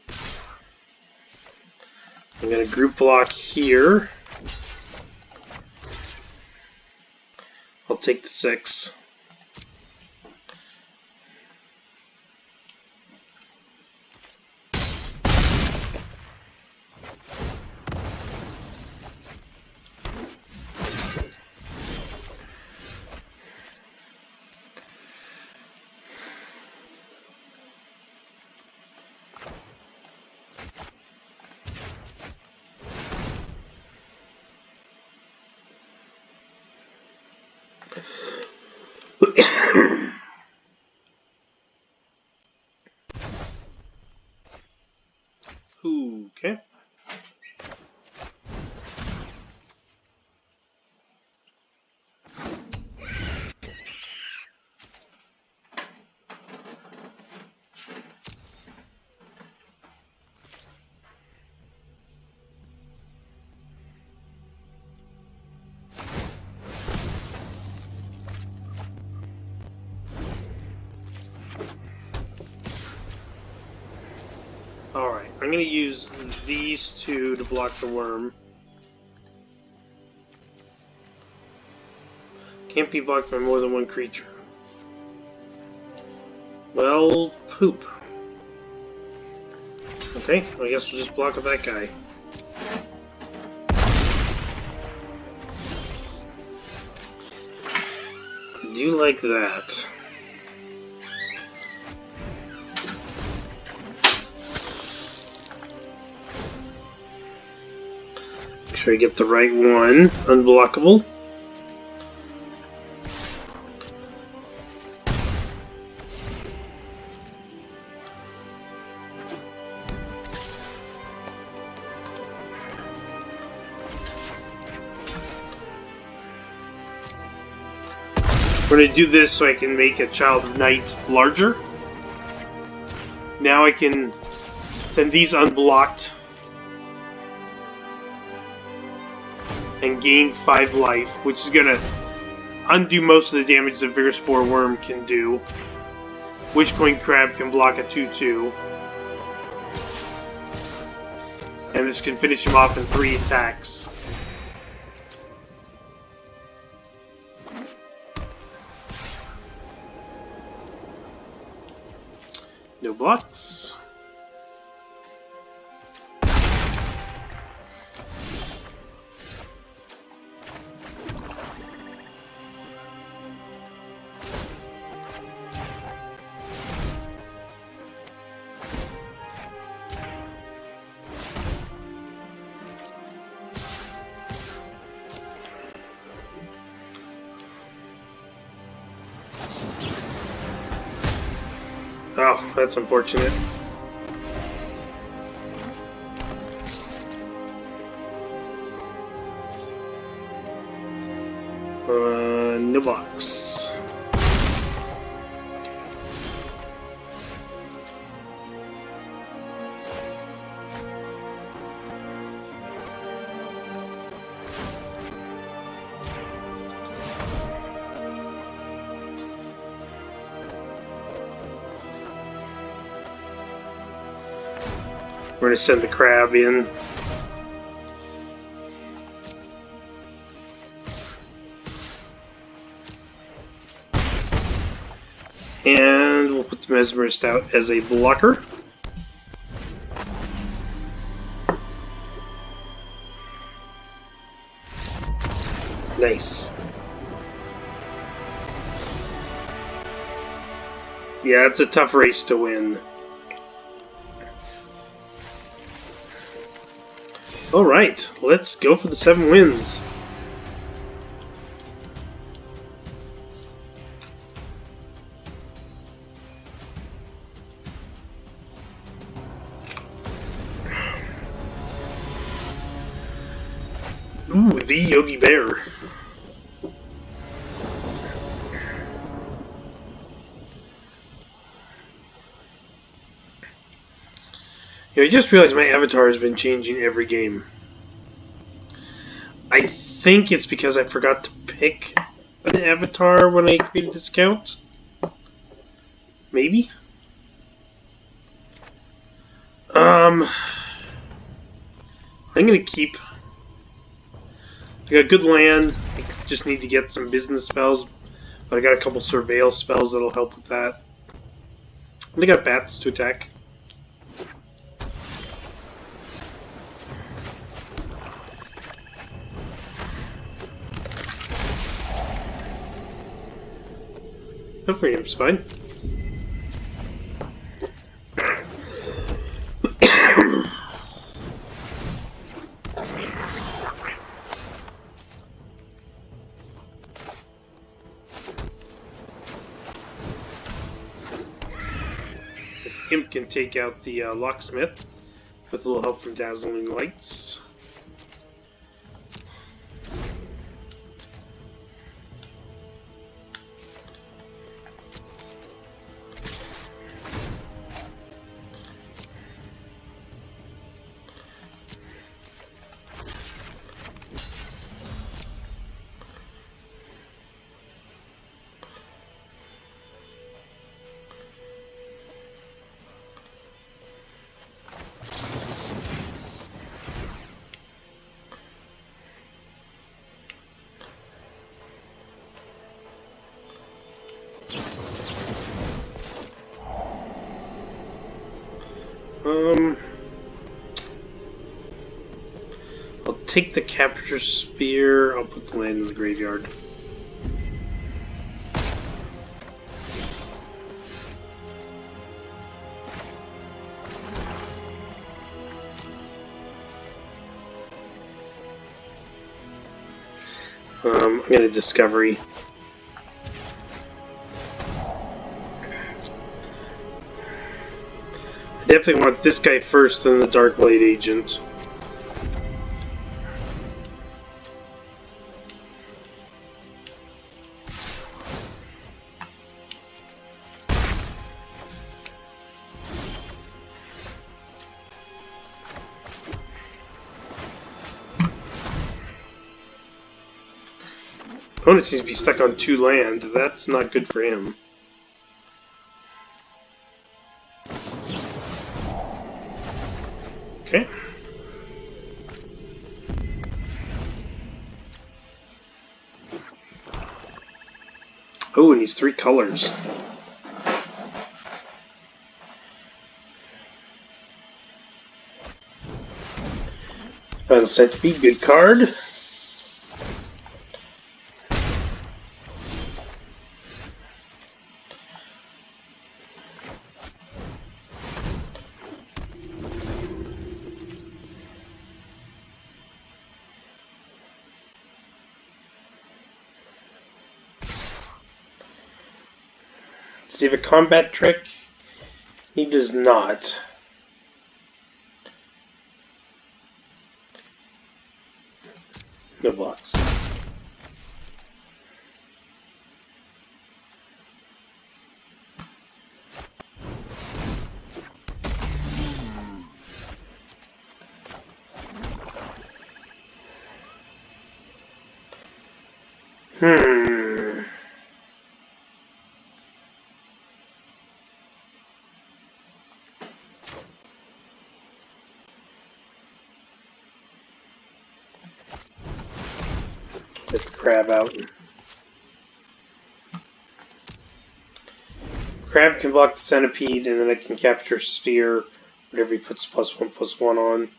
Speaker 1: I'm going to group block here. I'll take the 6. Okay. Alright, I'm going to use these two to block the worm. Can't be blocked by more than one creature. Well, poop. Okay, I guess we'll just block with that guy. I do like that. Make sure I get the right one. Unblockable. We're going to do this so I can make a Child of Night larger. Now I can send these unblocked and gain 5 life, which is going to undo most of the damage the Vigor Spore Worm can do. Wishcoin Crab can block a 2-2. And this can finish him off in 3 attacks. No blocks. Oh, that's unfortunate. No box. We're going to send the crab in. And we'll put the Mesmerist out as a blocker. Nice. Yeah, it's a tough race to win. Alright, let's go for the 7 wins. Ooh, the Yogi Bear. I just realized my avatar has been changing every game. I think it's because I forgot to pick an avatar when I created this account. Maybe? I'm gonna keep... I got good land, I just need to get some business spells, but I got a couple surveil spells that'll help with that. And I got bats to attack. Hopefully it's fine. Imp can take out the locksmith with a little help from dazzling lights. I'll take the capture spear. I'll put the land in the graveyard. I'm gonna discovery. I definitely want this guy first, then the Darkblade Agent. Opponent seems to be stuck on 2 land. That's not good for him. Okay. Oh, and he's 3 colors. Final Centipede, good card. Does he have a combat trick? He does not. No blocks. Get the crab out. Crab can block the centipede, and then it can capture sphere whenever he puts +1/+1 on.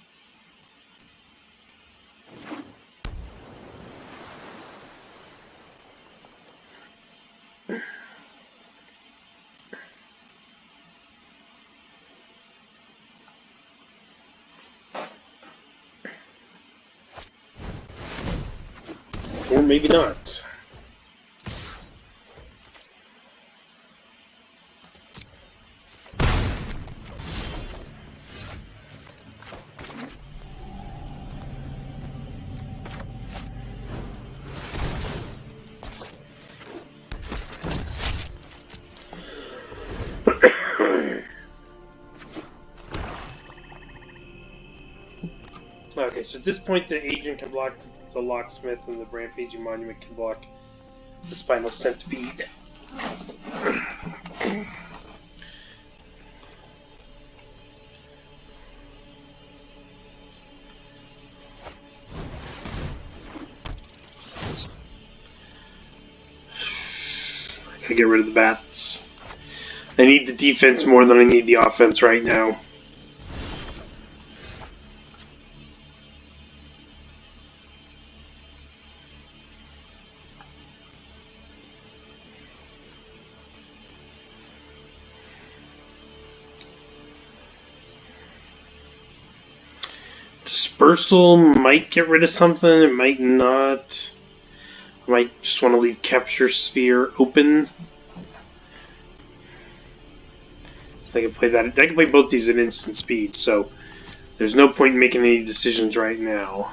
Speaker 1: Or maybe not. Okay, so at this point the agent can block the locksmith and the rampaging monument can block the spinal centipede. I gotta get rid of the bats. I need the defense more than I need the offense right now. Dispersal might get rid of something, it might not. I might just want to leave Capture Sphere open. So I can play that. I can play both these at instant speed, so there's no point in making any decisions right now.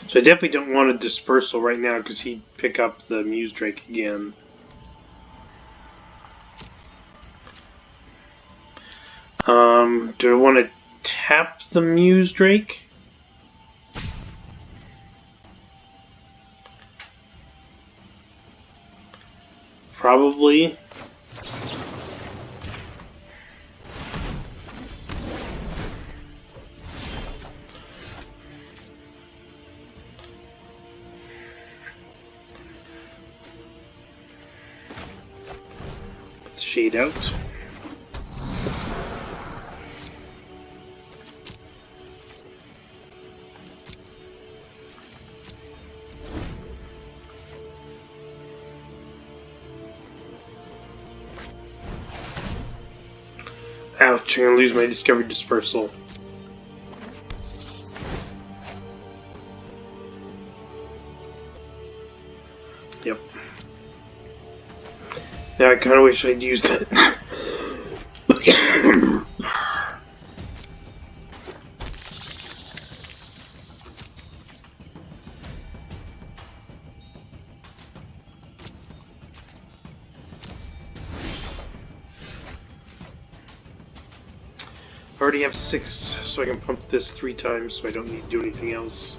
Speaker 1: So I definitely don't want a dispersal right now because he'd pick up the Muse Drake again. Do I want to tap the Muse Drake? Probably. Let's shade out. Ouch, I'm gonna lose my discovered dispersal. Yep. Now I kinda wish I'd used it. I already have 6, so I can pump this 3 times, so I don't need to do anything else.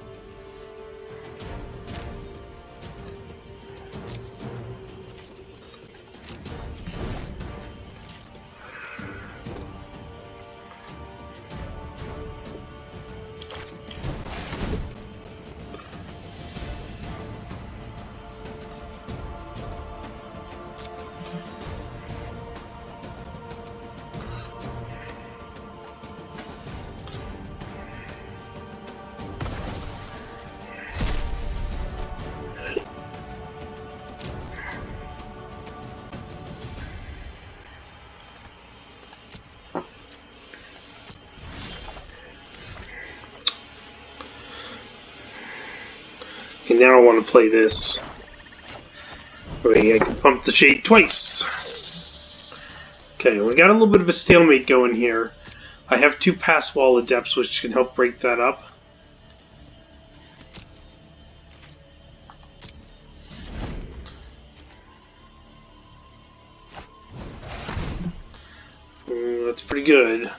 Speaker 1: And now I want to play this. Okay, I can pump the shade twice. Okay, we got a little bit of a stalemate going here. I have 2 pass wall adepts, which can help break that up. That's pretty good.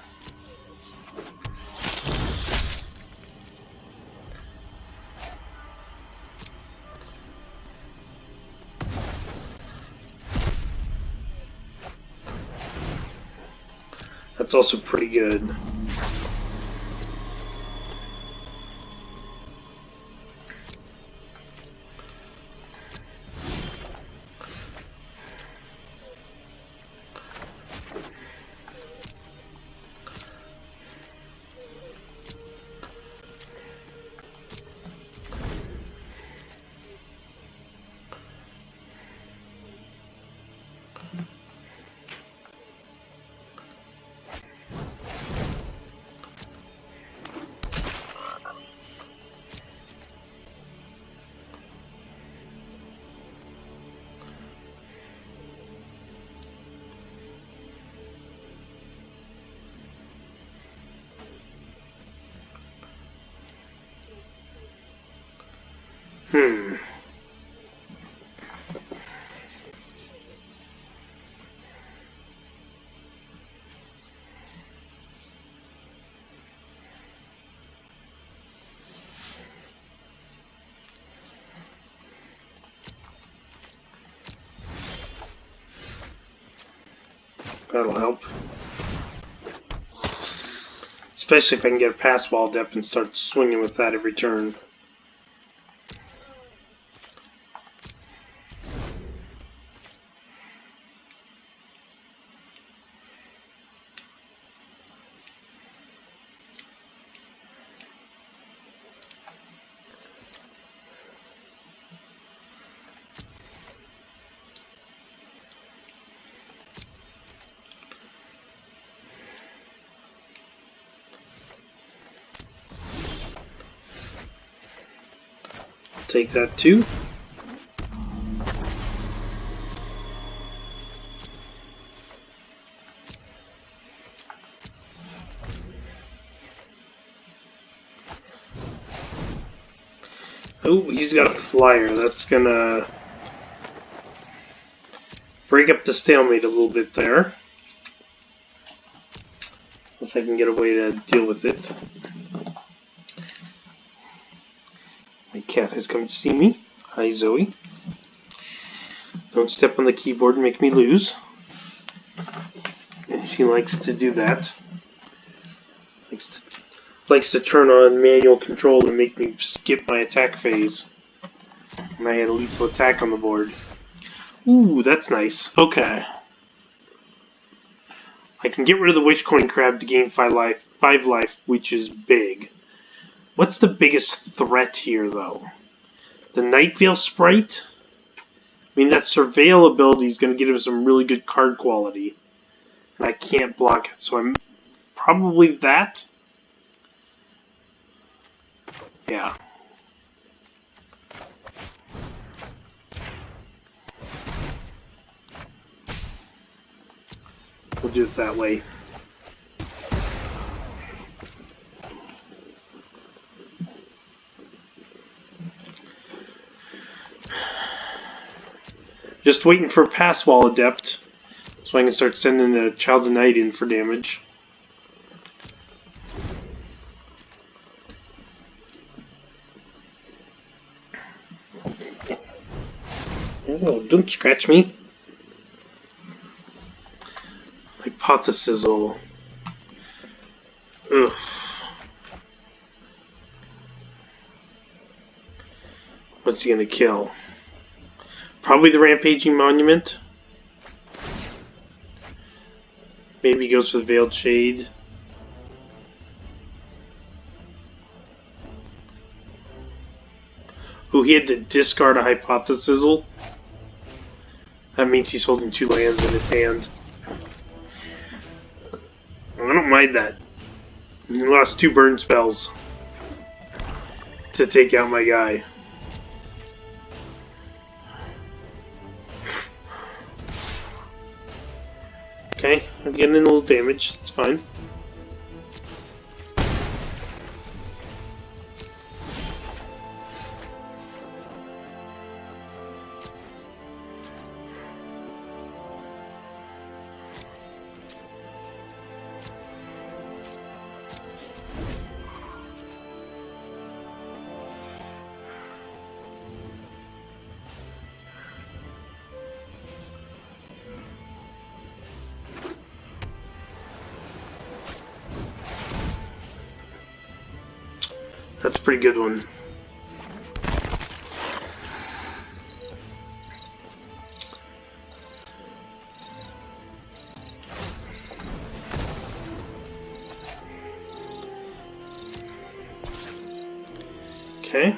Speaker 1: That's also pretty good. That'll help. Especially if I can get a pass wall depth and start swinging with that every turn. take that too. Oh, he's got a flyer. That's gonna break up the stalemate a little bit there. Unless I can get a way to deal with it. My cat has come to see me. Hi, Zoe. Don't step on the keyboard and make me lose. And she likes to do that. Likes to turn on manual control and make me skip my attack phase. And I had a lethal attack on the board. Ooh, that's nice. Okay. I can get rid of the Wish Coin Crab to gain 5 life, which is big. What's the biggest threat here, though? The Night Veil Sprite? I mean, that Surveil ability is going to give him some really good card quality. And I can't block it, so I'm probably that. Yeah. We'll do it that way. Just waiting for Passwall Adept so I can start sending the Child of Night in for damage. Oh, don't scratch me. Hypothesizzle. Ugh. What's he gonna kill? Probably the Rampaging Monument. Maybe he goes for the Veiled Shade. Ooh, he had to discard a Hypothesizzle. That means he's holding 2 lands in his hand. I don't mind that. He lost 2 burn spells to take out my guy. Okay, I'm getting in a little damage. It's fine. That's a pretty good one. Okay.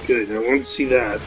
Speaker 1: Good, I want to see that.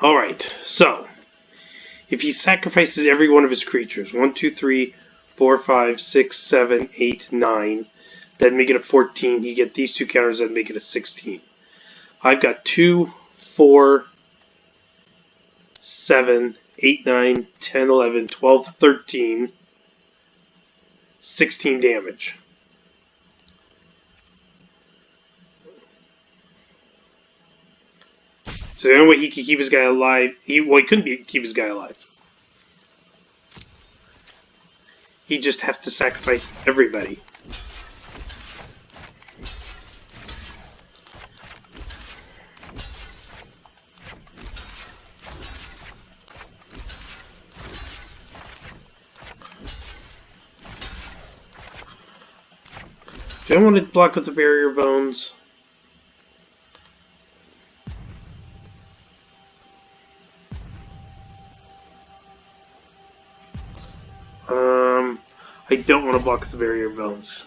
Speaker 1: Alright, so if he sacrifices every one of his creatures, 1, 2, 3, 4, 5, 6, 7, 8, 9, that'd make it a 14. You get these two counters, that'd make it a 16. I've got 2, 4, 7, 8, 9, 10, 11, 12, 13, 16 damage. So the only way he could keep his guy alive, he couldn't keep his guy alive. He'd just have to sacrifice everybody. Do I want to block with the barrier bones? I don't want to block with the barrier bones.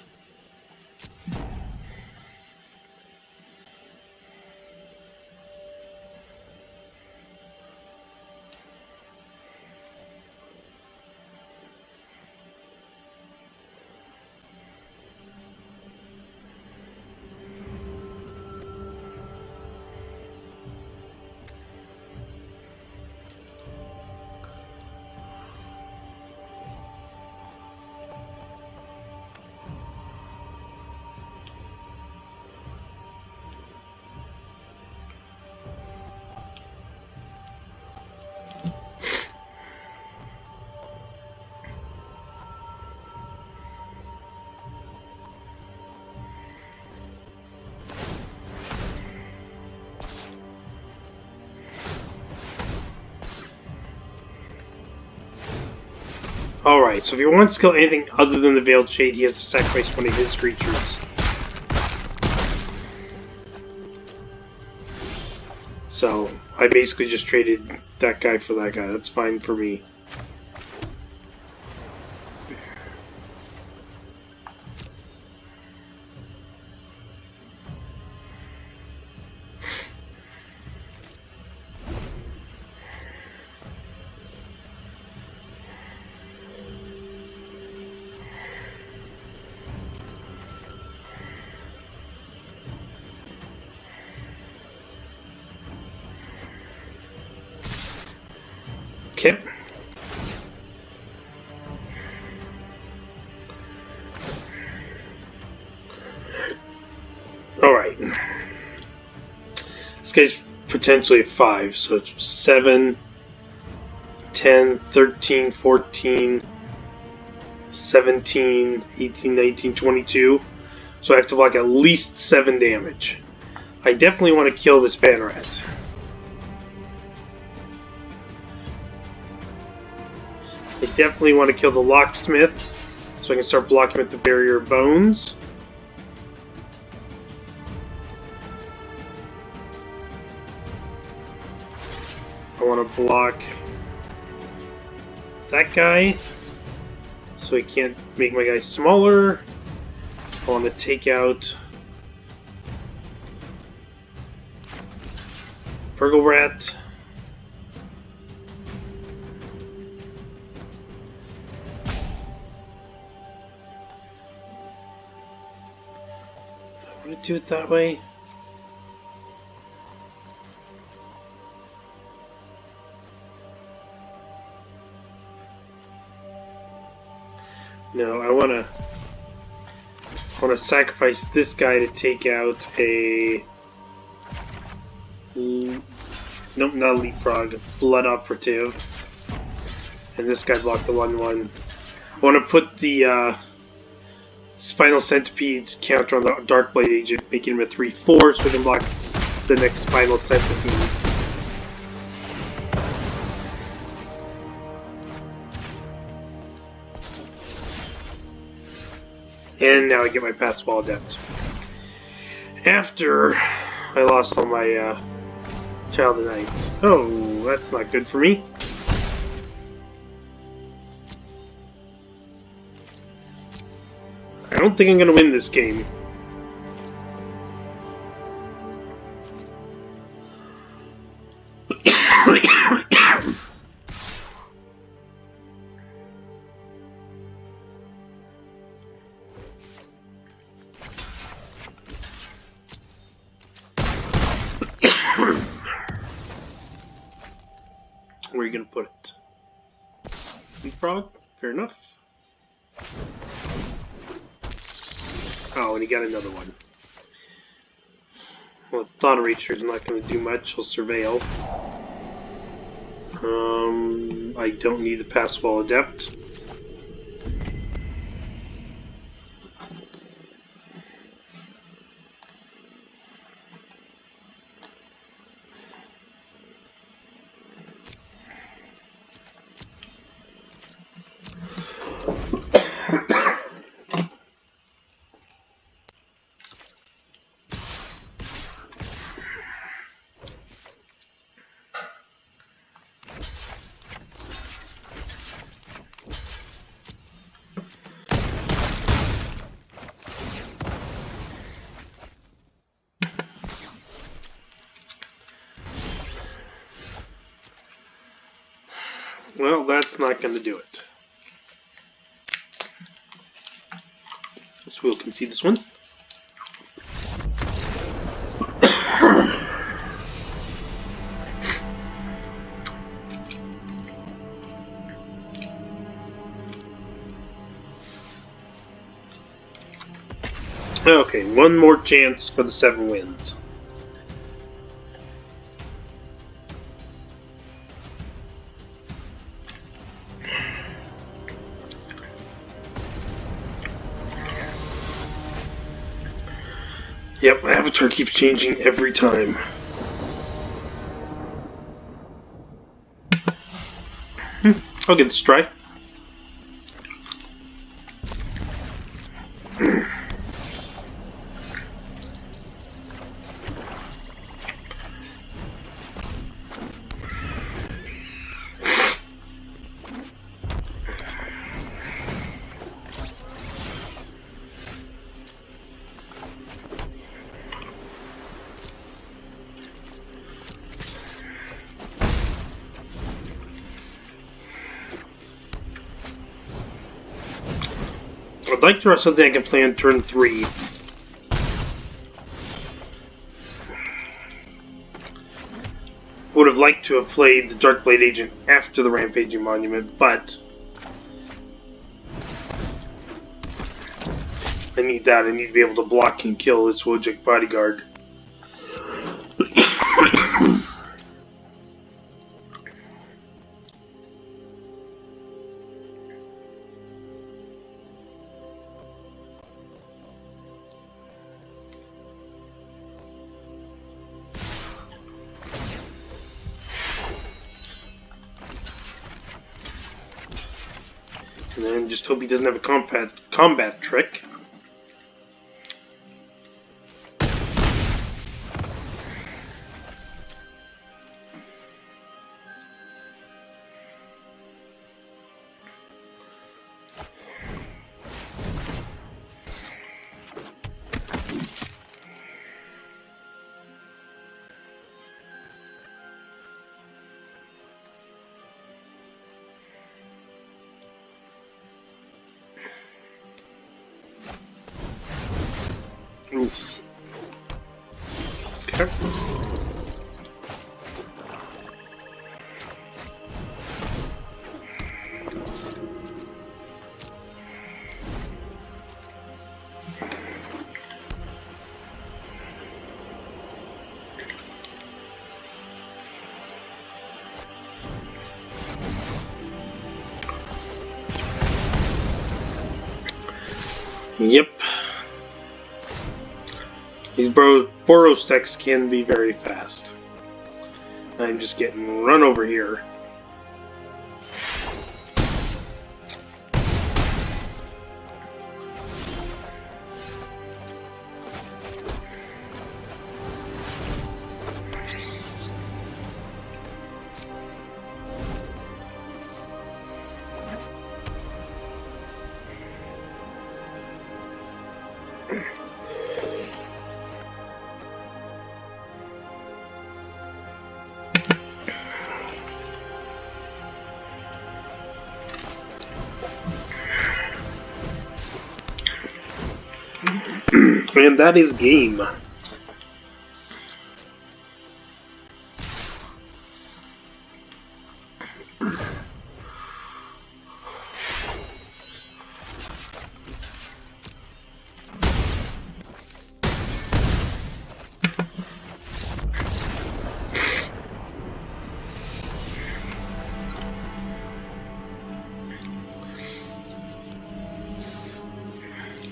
Speaker 1: Alright, so if he wants to kill anything other than the Veiled Shade, he has to sacrifice one of his creatures. So, I basically just traded that guy for that guy. That's fine for me. Okay. Alright. This guy's potentially a 5, so it's 7, 10, 13, 14, 17, 18, 19, 22. So I have to block at least 7 damage. I definitely want to kill this Banrat. I definitely want to kill the Locksmith, so I can start blocking with the Barrier Bones. I want to block that guy, so I can't make my guy smaller. I want to take out Purgle Rat. I want to do it that way. No, I want to sacrifice this guy to take out a nope, not a leapfrog, blood operative, and this guy blocked the 1/1. I want to put the Spinal Centipede's counter on the Darkblade Agent, making him a 3/4, so we can block the next Spinal Centipede. And now I get my Pass Wall Adept. After I lost all my Child of Knights. Oh, that's not good for me. I don't think I'm going to win this game. Where are you going to put it? Leapfrog? Fair enough. Oh, and he got another one. Well, Thought Reacher is not going to do much. He'll surveil. I don't need the Pass Wall Adept. Well, that's not going to do it. So we'll concede this one. Okay, one more chance for the 7 wins. Yep, my avatar keeps changing every time. I'll give this a try. I'd like to run something I can play on turn 3. Would have liked to have played the Darkblade Agent after the Rampaging Monument, but I need that. I need to be able to block and kill its Wojak bodyguard. And then just hope he doesn't have a combat trick. Oof. Okay. Yep. These Boros decks can be very fast. I'm just getting run over here. And that is game.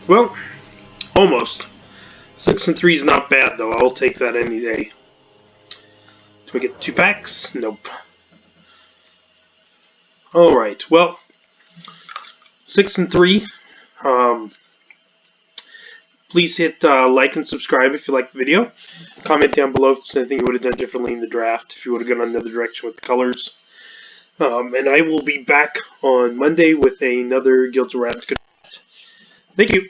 Speaker 1: Well, almost. 6 and 3 is not bad, though. I'll take that any day. Do we get 2 packs? Nope. Alright, well, 6 and 3. Please hit like and subscribe if you liked the video. Comment down below if there's anything you would have done differently in the draft, if you would have gone another direction with the colors. And I will be back on Monday with another Guilds of Ravnica. Thank you.